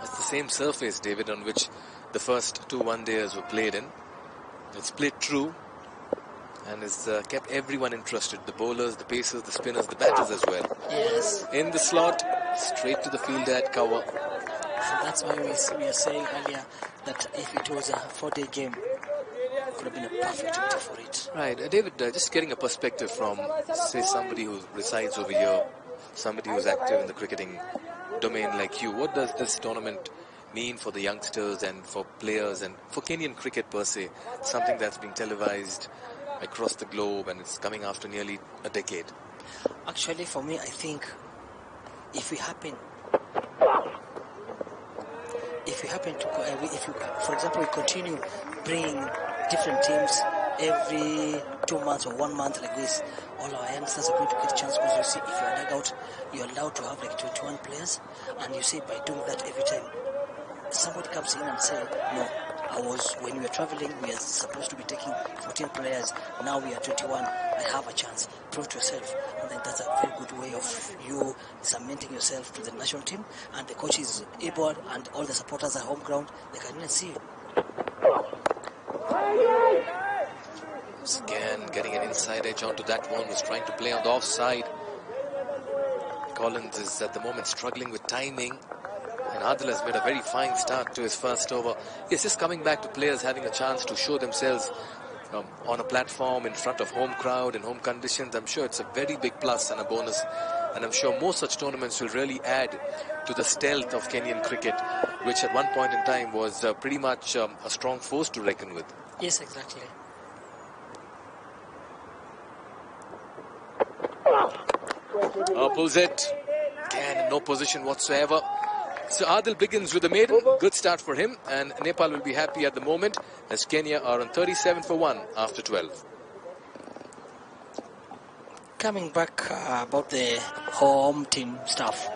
It's the same surface, David, on which the first 2 one-dayers were played in. It's played true and has kept everyone interested. The bowlers, the pacers, the spinners, the batters as well. Yes. In the slot, straight to the fielder at cover. And that's why we are saying earlier that if it was a 4-day game, it could have been a perfect winter for it. Right, David, just getting a perspective from, say, somebody who resides over here, somebody who's active in the cricketing domain like you, what does this tournament mean for the youngsters and for players and for Kenyan cricket per se? Something that's being televised across the globe and it's coming after nearly a decade. Actually, for me, I think if we happen to, for example, we continue bringing different teams every 2 months or 1 month like this, all our youngsters are going to get a chance, because you see, if you're dug out, you're allowed to have like 21 players, and you see by doing that every time, somebody comes in and say, no, when we were traveling, we are supposed to be taking 14 players. Now we are 21. I have a chance. Prove to yourself. And then that's a very good way of you cementing yourself to the national team. And the coach is able, and all the supporters at home ground, they can even see you. Again, getting an inside edge onto that one, was trying to play on the offside. Collins is at the moment struggling with timing. And Adil has made a very fine start to his first over. It's just coming back to players having a chance to show themselves on a platform in front of home crowd in home conditions. I'm sure it's a very big plus and a bonus. And I'm sure more such tournaments will really add to the stealth of Kenyan cricket, which at one point in time was pretty much a strong force to reckon with. Yes, exactly. Pulls it. Again, in no position whatsoever. So Adil begins with the maiden. Good start for him. And Nepal will be happy at the moment as Kenya are on 37 for 1 after 12. Coming back about the home team stuff.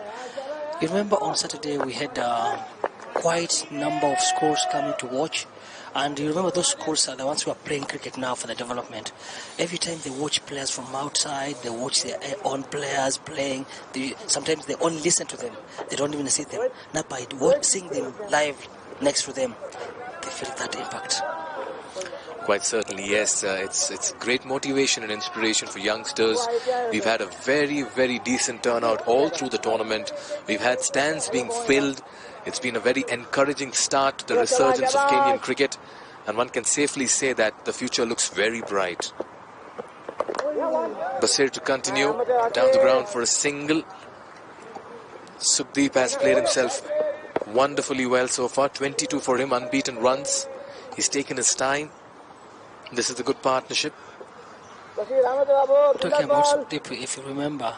You remember on Saturday we had quite a number of schools coming to watch. And you remember those schools are the ones who are playing cricket now for the development. Every time they watch players from outside, they watch their own players playing. Sometimes they only listen to them. They don't even see them. Now by seeing them live next to them, they feel that impact. Quite certainly, yes. It's great motivation and inspiration for youngsters. We've had a very, very decent turnout all through the tournament. We've had stands being filled. It's been a very encouraging start to the resurgence of Kenyan cricket. And one can safely say that the future looks very bright. Basir to continue down the ground for a single. Sukhdeep has played himself wonderfully well so far. 22 for him, unbeaten runs. He's taken his time. This is a good partnership. Talking about Sukhdeep, if you remember,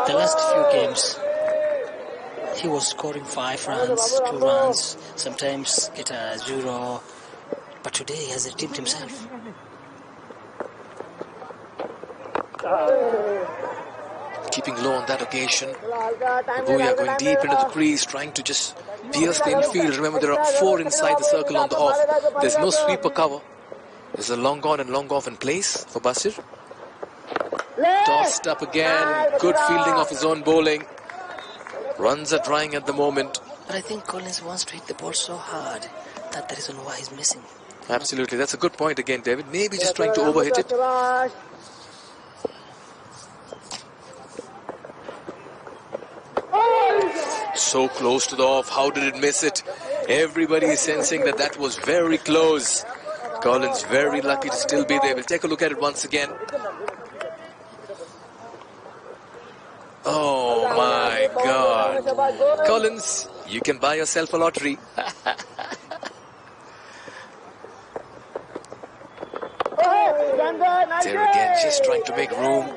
the last few games, he was scoring 5 runs, 2 runs, sometimes get a 0. But today he has redeemed himself. Keeping low on that occasion. Abuya going deep into the crease, trying to just pierce the infield. Remember, there are 4 inside the circle on the off. There's no sweeper cover. There's a long on and long off in place for Basir. Tossed up again. Good fielding of his own bowling. Runs are drying at the moment. But I think Collins wants to hit the ball so hard that the reason why he's missing. Absolutely. That's a good point again, David. Maybe just trying to overhit it. So close to the off. How did it miss it? Everybody is sensing that that was very close. Collins very lucky to still be there. We'll take a look at it once again. Oh my God. Collins, you can buy yourself a lottery. There again, just trying to make room.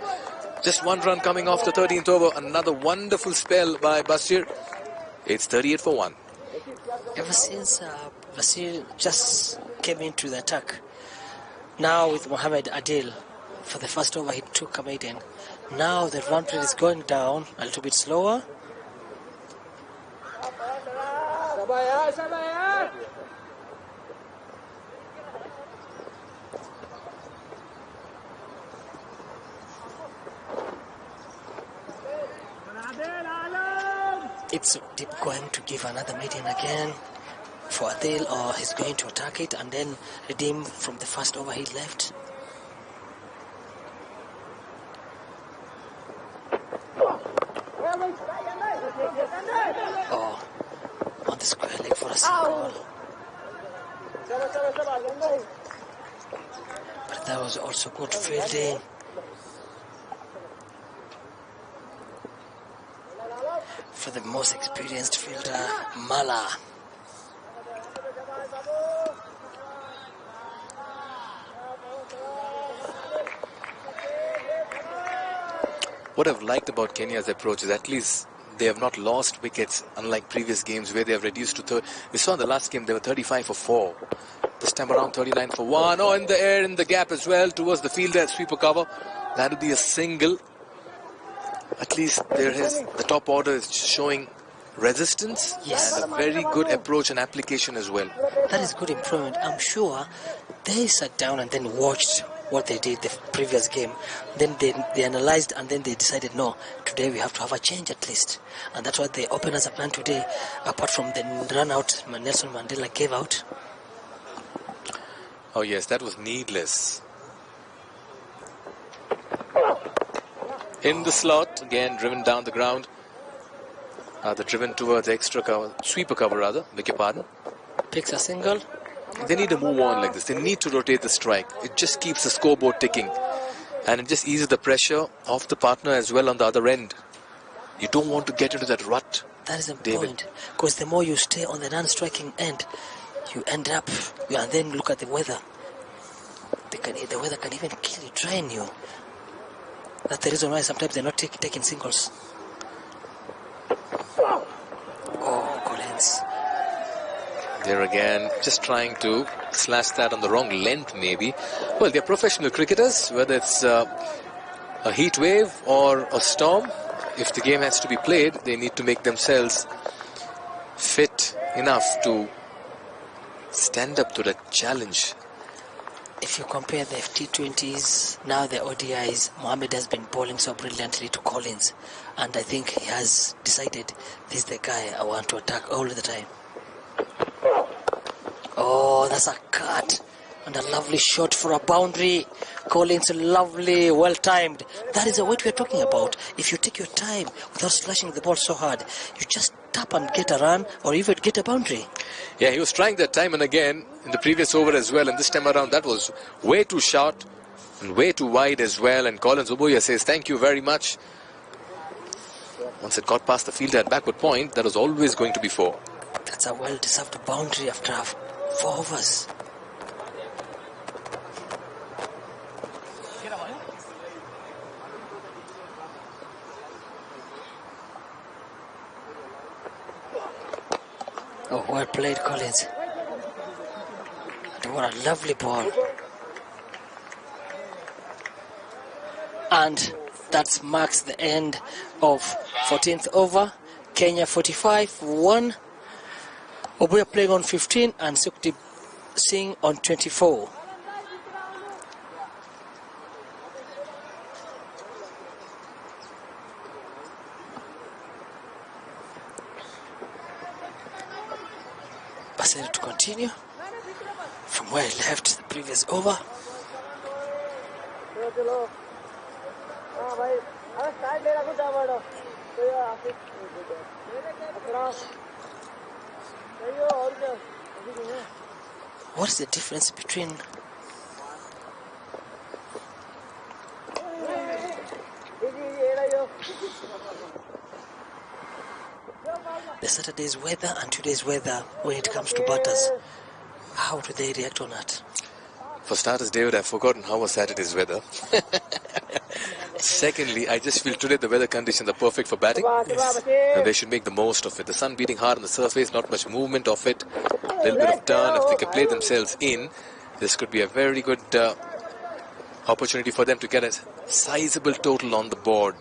Just 1 run coming off the 13th over. Another wonderful spell by Basir. It's 38 for 1. Ever since Basir just came into the attack, now with Mohamed Adil, for the first over he took a maiden. Now the run rate is going down a little bit slower. It's Deep going to give another maiden again for Adil, or he's going to attack it and then redeem from the first over he left. Oh, on the square leg for a single. But that was also good fielding. For the most experienced fielder, Mala. What I've liked about Kenya's approach is at least they have not lost wickets, unlike previous games where they have reduced to third. We saw in the last game they were 35 for 4. This time around 39 for 1. Oh, in the air, in the gap as well towards the fielder at sweeper cover. That would be a single. At least the top order is showing resistance, Yes. and a very good approach and application as well. That is good improvement. I'm sure they sat down and then watched what they did the previous game. Then they analyzed and then they decided, no, today we have to have a change at least. And that's what they opened as a plan today, apart from the run out Nelson Mandela gave out. Oh yes, that was needless. In the slot, again driven down the ground. They're driven towards extra cover, sweeper cover rather, beg your pardon. Picks a single. They need to move on like this. They need to rotate the strike. It just keeps the scoreboard ticking. And it just eases the pressure of the partner as well on the other end. You don't want to get into that rut. That is the David. point. Because the more you stay on the non-striking end, you end up, and then look at the weather. The weather can even kill you, drain you. That's the reason why sometimes they're not taking singles. Oh, Collins. There again, just trying to slash that on the wrong length maybe. Well, they're professional cricketers, whether it's a heat wave or a storm. If the game has to be played, they need to make themselves fit enough to stand up to the challenge. If you compare the T20s, now the ODIs, Mohamed has been bowling so brilliantly to Collins. And I think he has decided this is the guy I want to attack all the time. Oh, that's a cut. And a lovely shot for a boundary. Collins, lovely, well timed. That is what we're talking about. If you take your time without slashing the ball so hard, you just tap and get a run or even get a boundary. Yeah, he was trying that time and again in the previous over as well. And this time around, that was way too short and way too wide as well. And Collins Obuya says, thank you very much. Once it got past the fielder at backward point, that was always going to be 4. That's a well-deserved boundary after 4 overs. Oh, well played, Collins. And what a lovely ball. And that marks the end of 14th over. Kenya 45, 1. Obuya playing on 15 and Sukhdeep Singh on 24. Basel to continue from where he left the previous over. What is the difference between the Saturday's weather and today's weather when it comes to batters? How do they react on that? For starters, David, I've forgotten how was Saturday's weather. Secondly, I just feel today the weather conditions are perfect for batting. Yes. And they should make the most of it. The sun beating hard on the surface, not much movement of it. A little bit of turn. If they can play themselves in, this could be a very good opportunity for them to get a sizable total on the board.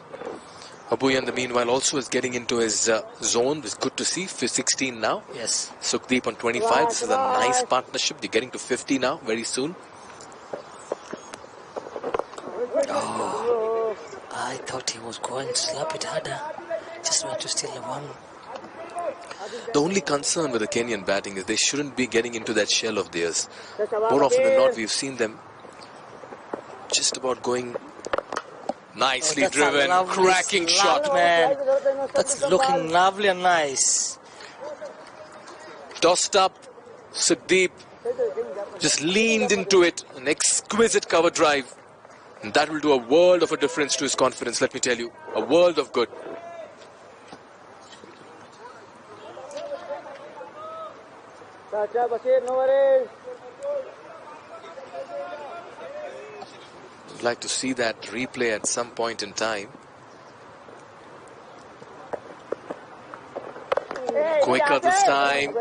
Obuya, in the meanwhile, also is getting into his zone. It's good to see. 16 now. Yes. Sukhdeep on 25. This is a nice partnership. They're getting to 50 now, very soon. Oh, I thought he was going to slap it harder. Just wanted to steal the one. The only concern with the Kenyan batting is they shouldn't be getting into that shell of theirs. More often than not, we've seen them just about going nicely driven, cracking shot. Man. That's looking lovely and nice. Tossed up, Sukhdeep just leaned into it, an exquisite cover drive. And that will do a world of a difference to his confidence, let me tell you. A world of good. I'd like to see that replay at some point in time. Quicker this time.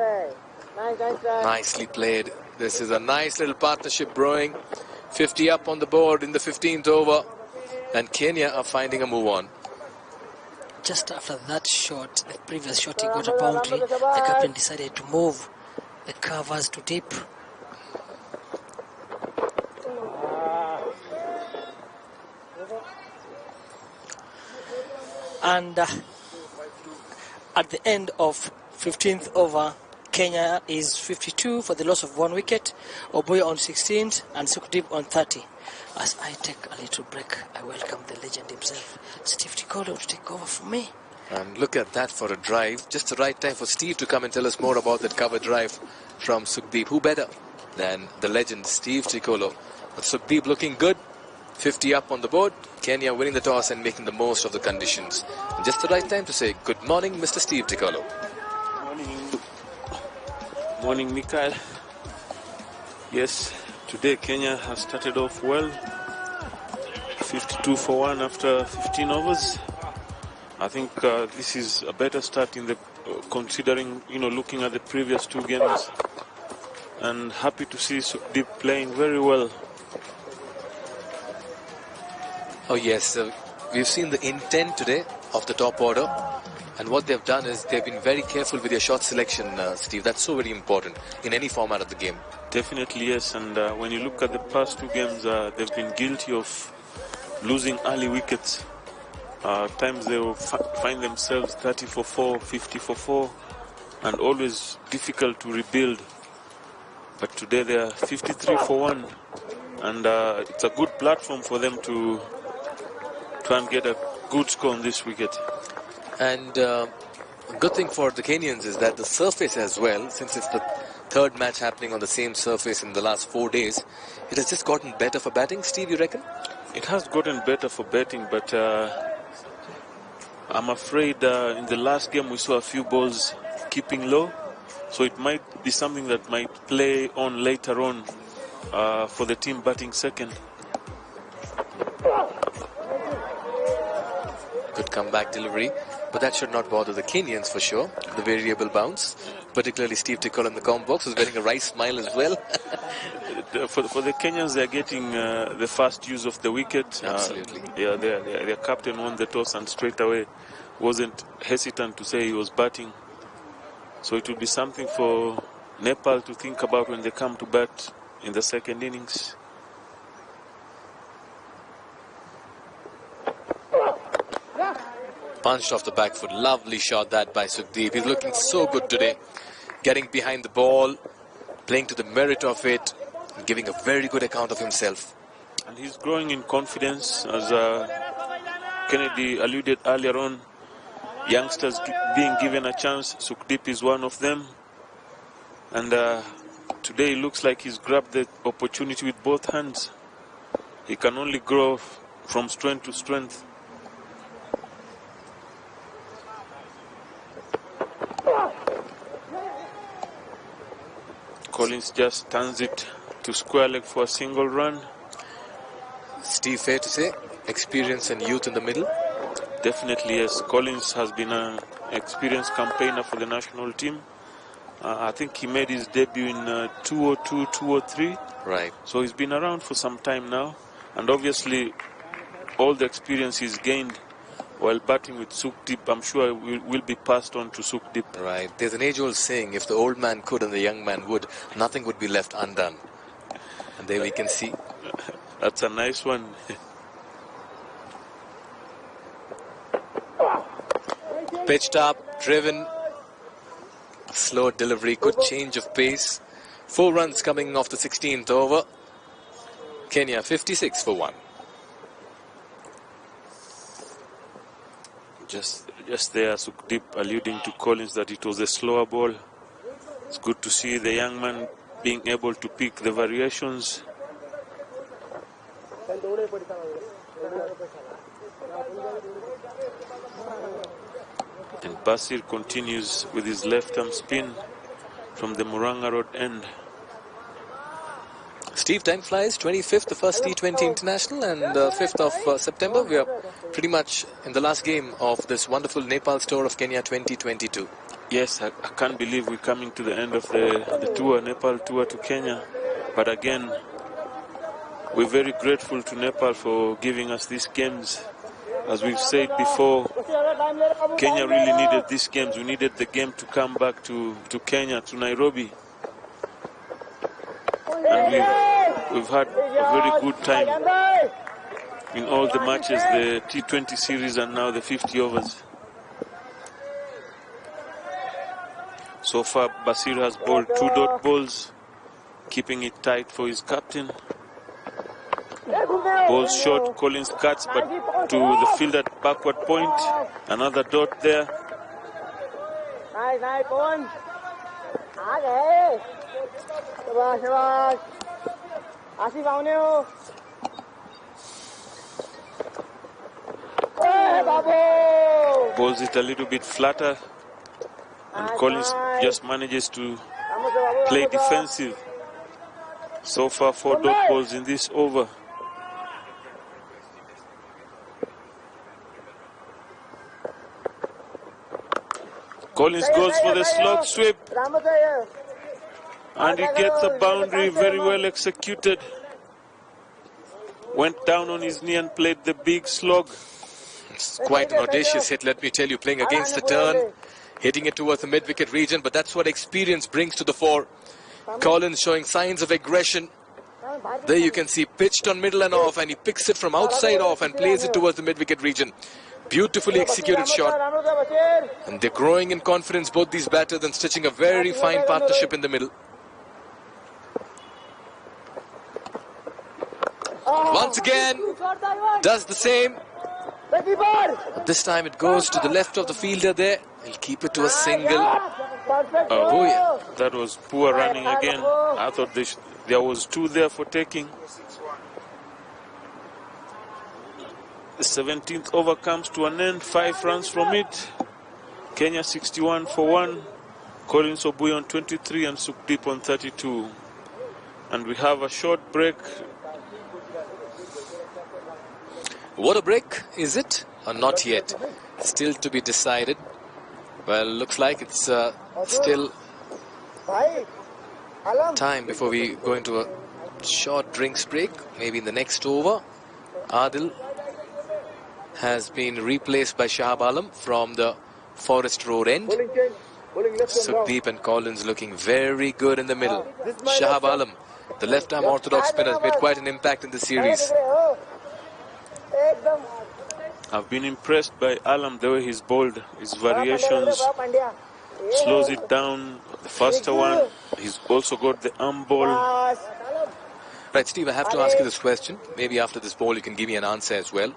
Nicely played. This is a nice little partnership brewing. 50 up on the board in the 15th over. And Kenya are finding a move on. just after that shot, the previous shot, he got a boundary. The captain decided to move the covers to deep. And at the end of 15th over, Kenya is 52 for the loss of 1 wicket. Oboy on 16th and Sukdeep on 30. As I take a little break, I welcome the legend himself, Steve Tikolo, to take over from me. And look at that for a drive. Just the right time for Steve to come and tell us more about that cover drive from Sukdeep. Who better than the legend Steve Tikolo? But Sukdeep looking good. 50 up on the board. Kenya winning the toss and making the most of the conditions. And just the right time to say good morning, Mr. Steve Tikolo. Morning, Mikael. Yes, today Kenya has started off well. 52 for 1 after 15 overs. I think this is a better start in the considering, looking at the previous 2 games. And happy to see Sukdeep playing very well. Oh yes, we've seen the intent today of the top order. And what they've done is they've been very careful with their shot selection, Steve. That's so very important in any format of the game. Definitely, yes. And when you look at the past 2 games, they've been guilty of losing early wickets. Times they will find themselves 30 for 4, 50 for 4, and always difficult to rebuild. But today they are 53 for 1, and it's a good platform for them to try and get a good score on this wicket. And a good thing for the Kenyans is that the surface as well, since it's the 3rd match happening on the same surface in the last 4 days, it has just gotten better for batting. Steve, you reckon? It has gotten better for batting, but I'm afraid in the last game we saw a few balls keeping low, so it might be something that might play on later on for the team batting second. Good comeback delivery, but that should not bother the Kenyans for sure. The variable bounce, particularly Steve Tikolo in the comment box, who's wearing a right smile as well. For the Kenyans, they're getting the first use of the wicket. Absolutely. Their captain won the toss and straight away wasn't hesitant to say he was batting. So it will be something for Nepal to think about when they come to bat in the second innings. Punched off the back foot. Lovely shot that by Sukdeep. He's looking so good today. Getting behind the ball, playing to the merit of it, and giving a very good account of himself. And he's growing in confidence, as Kennedy alluded earlier on. Youngsters being given a chance. Sukdeep is one of them. And today it looks like he's grabbed the opportunity with both hands. He can only grow from strength to strength. Collins just turns it to square leg for a single run. Steve, fair to say, experience and youth in the middle? Definitely, yes. Collins has been an experienced campaigner for the national team. I think he made his debut in 2002, 2003. Right. So he's been around for some time now. And obviously, all the experience he's gained while batting with Sukdeep, I'm sure will be passed on to Sukdeep. Right. There's an age-old saying, if the old man could and the young man would, nothing would be left undone. And there we can see. That's a nice one. Pitched up, driven. Slow delivery, good change of pace. 4 runs coming off the 16th over. Kenya 56 for 1. Just there, Sukdeep alluding to Collins that it was a slower ball. It's good to see the young man being able to pick the variations. And Basir continues with his left arm spin from the Muranga Road end. Steve, time flies. 25th, the first T20 International, and 5th of September. We are pretty much in the last game of this wonderful Nepal tour of Kenya 2022. Yes, I can't believe we're coming to the end of the tour, Nepal tour to Kenya. But again, we're very grateful to Nepal for giving us these games. As we've said before, Kenya really needed these games. We needed the game to come back to Kenya, to Nairobi. And we've had a very good time in all the matches, the T20 series and now the 50 overs. So far, Basir has bowled 2 dot balls, keeping it tight for his captain. Balls short, Collins cuts, but to the field at backward point. Another dot there. Nice, Pon. Asif आउने हो. Balls it a little bit flatter, and Collins just manages to play defensive. So far, 4 dot balls in this over. Collins goes for the slog sweep, and he gets the boundary, very well executed. Went down on his knee and played the big slog. It's quite an audacious hit, let me tell you, playing against the turn, hitting it towards the mid-wicket region, but that's what experience brings to the fore. Collins showing signs of aggression. There you can see pitched on middle and off, and he picks it from outside off and plays it towards the mid-wicket region. Beautifully executed shot. And they're growing in confidence, both these batters, and stitching a very fine partnership in the middle. Once again, does the same. But this time it goes to the left of the fielder there. He'll keep it to a single. Oh yeah, that was poor running again. I thought there was 2 there for taking. The 17th over comes to an end, 5 runs from it. Kenya 61 for 1. Collins Obui on 23 and Sukdeep on 32. And we have a short break. What a break, is it? Or not yet? Still to be decided. Well, looks like it's still time before we go into a short drinks break. Maybe in the next over. Adil has been replaced by Shahab Alam from the Forest Road end. Sukdeep and Collins looking very good in the middle. Shahab Alam, the left-arm orthodox spinner, has made quite an impact in the series. I've been impressed by Alam, the way he's bowled, his variations, slows it down, the faster one. He's also got the arm ball. Right, Steve, I have to ask you this question. Maybe after this ball you can give me an answer as well.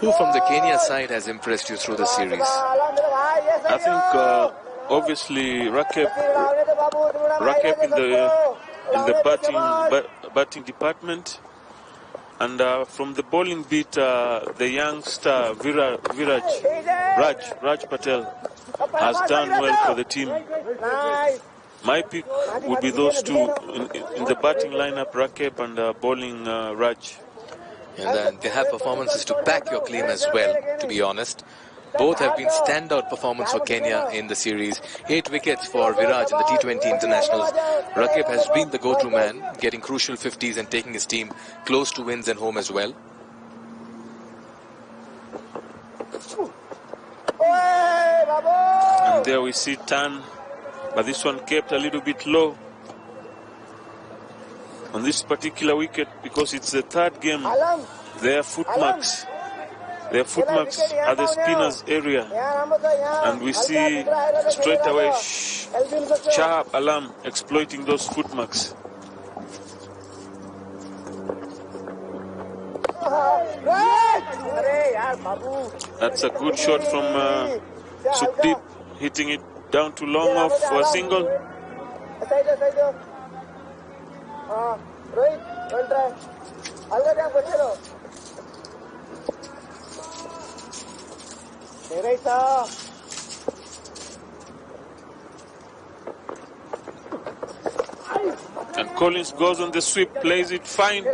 Who from the Kenya side has impressed you through the series? I think obviously Rakep in the batting department, and from the bowling beat, the youngster Raj Patel has done well for the team. My pick would be those 2 in the batting lineup, Rakep, and bowling Raj. And then they have performances to back your claim as well, to be honest. Both have been standout performance for Kenya in the series. 8 wickets for Viraj in the T20 internationals. Rakib has been the go-to man, getting crucial 50s and taking his team close to wins and home as well. And there we see Tan, but this one kept a little bit low on this particular wicket because it's the 3rd game. Their footmarks. Their footmarks are the spinners area, and we see straight away Shahab Alam exploiting those footmarks. That's a good shot from Sukdeep, hitting it down to long off for a single. And Collins goes on the sweep, plays it fine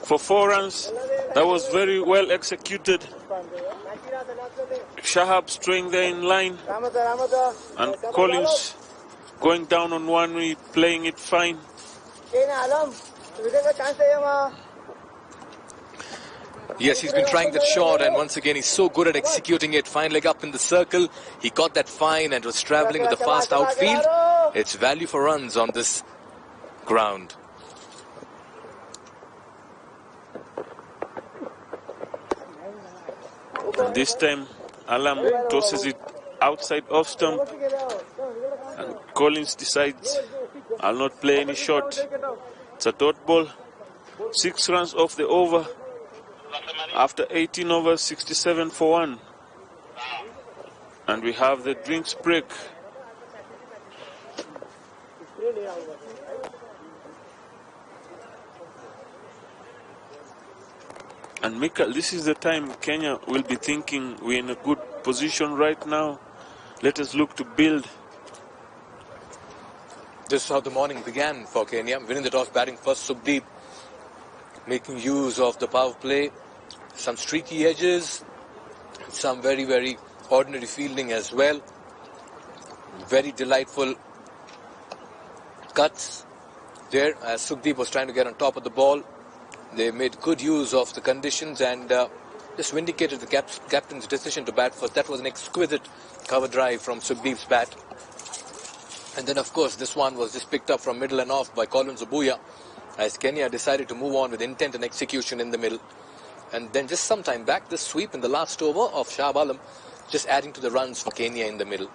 for 4 runs. That was very well executed. Shahab staying there in line, and Collins going down on one knee, playing it fine. Yes, he's been trying that shot, and once again, he's so good at executing it. Fine leg up in the circle. He got that fine and was traveling with a fast outfield. It's value for runs on this ground. And this time, Alam tosses it outside off stump. And Collins decides, I'll not play any shot. It's a dot ball. 6 runs off the over. After 18 overs, 67 for 1. And we have the drinks break. And Mikhail, this is the time Kenya will be thinking we're in a good position right now. Let us look to build. This is how the morning began for Kenya. Winning the toss, batting first, Subdeep. Making use of the power play. Some streaky edges. Some very, very ordinary fielding as well. Very delightful cuts there as Subdeep was trying to get on top of the ball. They made good use of the conditions and just vindicated the captain's decision to bat first. That was an exquisite cover drive from Subdeep's bat. And then, of course, this one was just picked up from middle and off by Colin Zabuya as Kenya decided to move on with intent and execution in the middle. And then just some time back, this sweep in the last over of Shah Alam just adding to the runs for Kenya in the middle.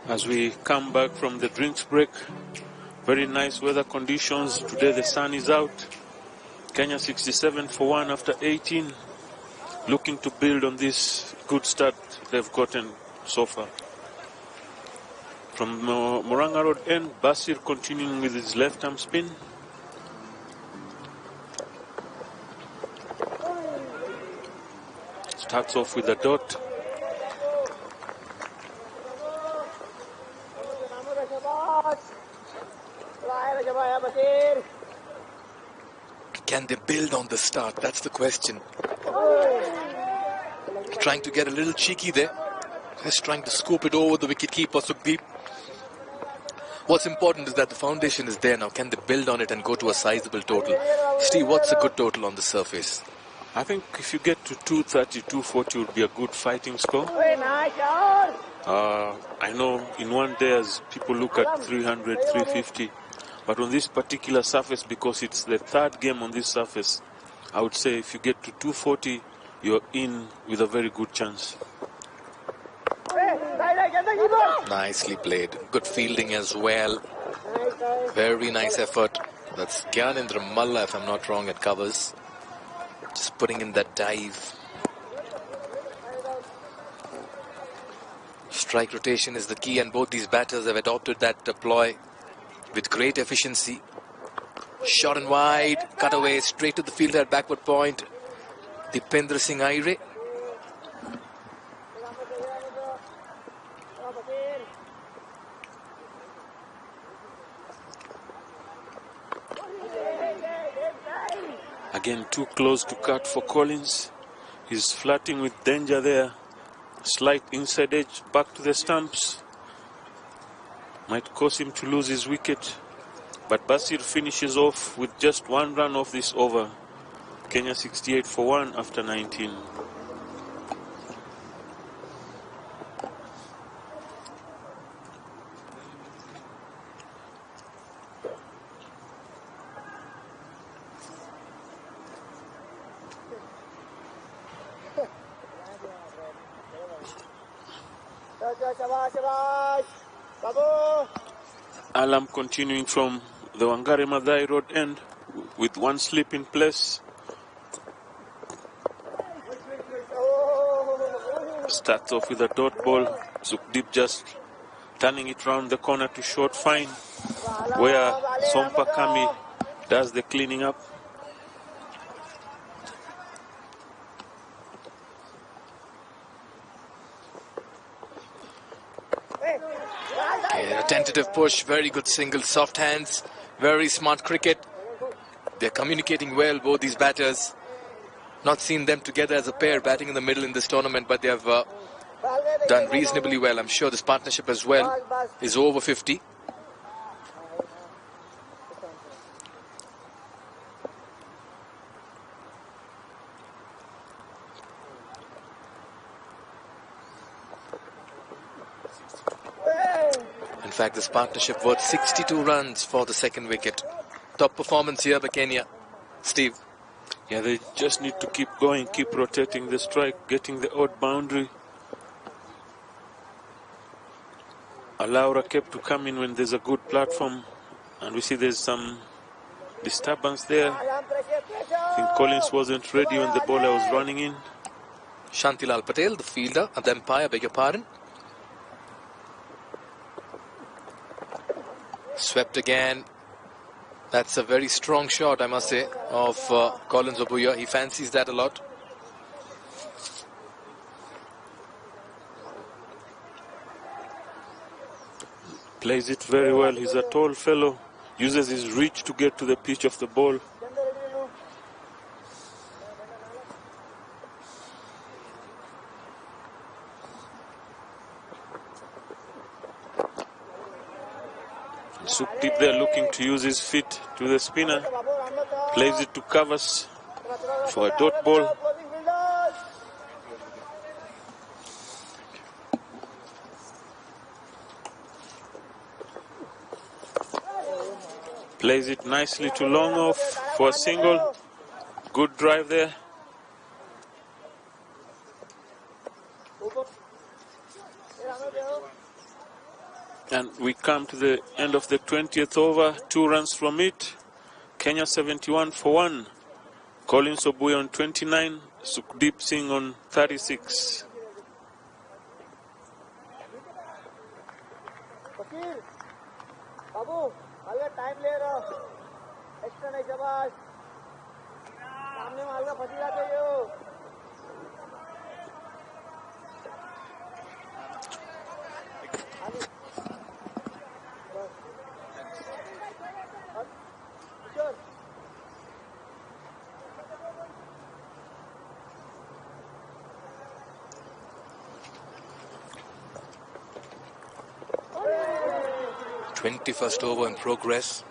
As we come back from the drinks break, very nice weather conditions. Today the sun is out. Kenya 67 for 1 after 18. Looking to build on this good start they've gotten so far. From Moranga Road end, Basir continuing with his left arm spin. Starts off with a dot. Can they build on the start? That's the question. Trying to get a little cheeky there. Just trying to scoop it over the wicketkeeper, Sukhdeep. What's important is that the foundation is there now. Can they build on it and go to a sizable total? Steve, what's a good total on the surface? I think if you get to 230, 240 would be a good fighting score. I know in one day as people look at 300, 350, but on this particular surface, because it's the third game on this surface, I would say if you get to 240, you're in with a very good chance. Nicely played. Good fielding as well. Very nice effort. That's Gyanendra Malla, if I'm not wrong, at covers. Just putting in that dive. Strike rotation is the key, and both these batters have adopted that ploy with great efficiency. Shot and wide, cut away, straight to the fielder at backward point. Dipendra Singh Aire. Again, too close to cut for Collins. He's flirting with danger there. Slight inside edge, back to the stumps. Might cause him to lose his wicket. But Basir finishes off with just one run off this over. Kenya 68 for 1 after 19. Alam continuing from the Wangari Maathai Road end with one slip in place. Starts off with a dot ball. Sukhdeep just turning it round the corner to short fine, where Sompa Kami does the cleaning up. A tentative push, very good single, soft hands, very smart cricket. They're communicating well, both these batters. Not seen them together as a pair batting in the middle in this tournament, but they have done reasonably well. I'm sure this partnership as well is over 50. In fact, this partnership worth 62 runs for the second wicket. Top performance here by Kenya. Steve. Yeah, they just need to keep going, keep rotating the strike, getting the odd boundary. Allow Rakep to come in when there's a good platform. And we see there's some disturbance there. I think Collins wasn't ready when the bowler was running in. Shantilal Patel, the fielder, and the umpire, beg your pardon. Swept again. That's a very strong shot, I must say, of Collins Obuya. He fancies that a lot. Plays it very well. He's a tall fellow. Uses his reach to get to the pitch of the ball. Sukhdeep there looking to use his feet to the spinner. Plays it to covers for a dot ball. Plays it nicely to long off for a single. Good drive there. And we come to the end of the 20th over. 2 runs from it. Kenya 71 for 1. Collins Obuya on 29. Sukhdeep Singh on 36. बाबू हल्का time ले रहा extra नहीं शाबाश सामने में हल्का फंसी जाते हो 21st over in progress.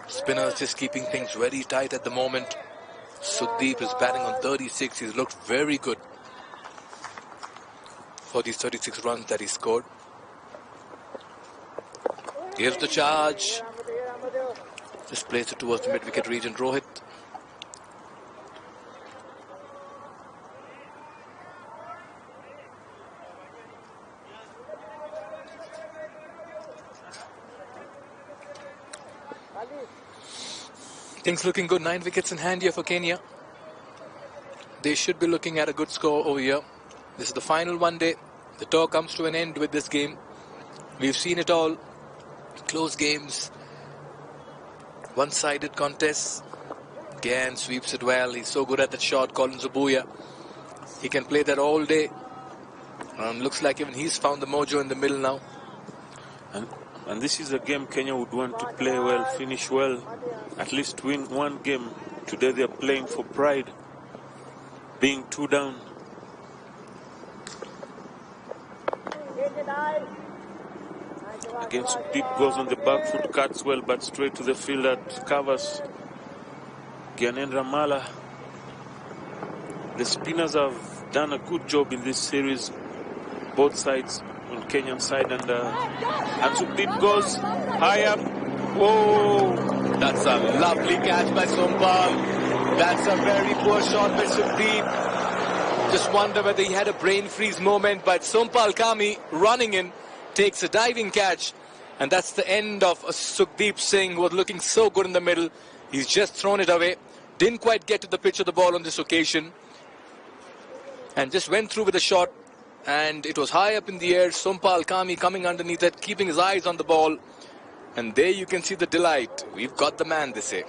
Spinners just keeping things very tight at the moment. Sukhdeep is batting on 36. He's looked very good for these 36 runs that he scored. Gives the charge. Just plays it towards the mid-wicket region. Rohit. Things looking good. 9 wickets in hand here for Kenya. They should be looking at a good score over here. This is the final one day. The tour comes to an end with this game. We've seen it all. Close games. One-sided contests. Gann sweeps it well. He's so good at that shot. Colin Zubuya. He can play that all day. Looks like even he's found the mojo in the middle now. And this is a game Kenya would want to play well, finish well, at least win one game. Today they're playing for pride, being 2 down. Again, Sukhdeep goes on the back foot, cuts well, but straight to the field that covers Gyanendra Mala. The spinners have done a good job in this series, both sides. On Kenyan side, and Sukhdeep goes high up. Whoa! That's a lovely catch by Sompal. That's a very poor shot by Sukhdeep. Just wonder whether he had a brain freeze moment, but Sompal Kami running in takes a diving catch, and that's the end of Sukhdeep Singh, who was looking so good in the middle. He's just thrown it away. Didn't quite get to the pitch of the ball on this occasion, and just went through with a shot. And it was high up in the air. Sompal Kami coming underneath it, keeping his eyes on the ball. And there you can see the delight. We've got the man, they say.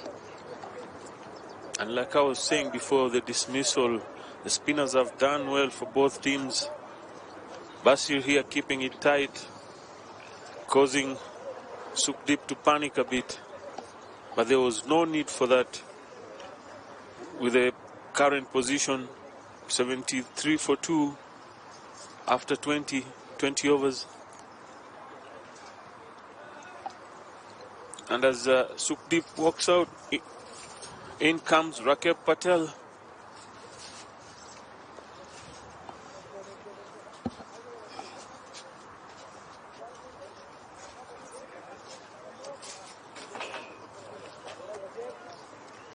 And like I was saying before the dismissal, the spinners have done well for both teams. Basir here keeping it tight, causing Sukhdeep to panic a bit. But there was no need for that. With the current position, 73 for 2. After 20 overs. And as Sukhdeep walks out, in comes Rakeb Patel.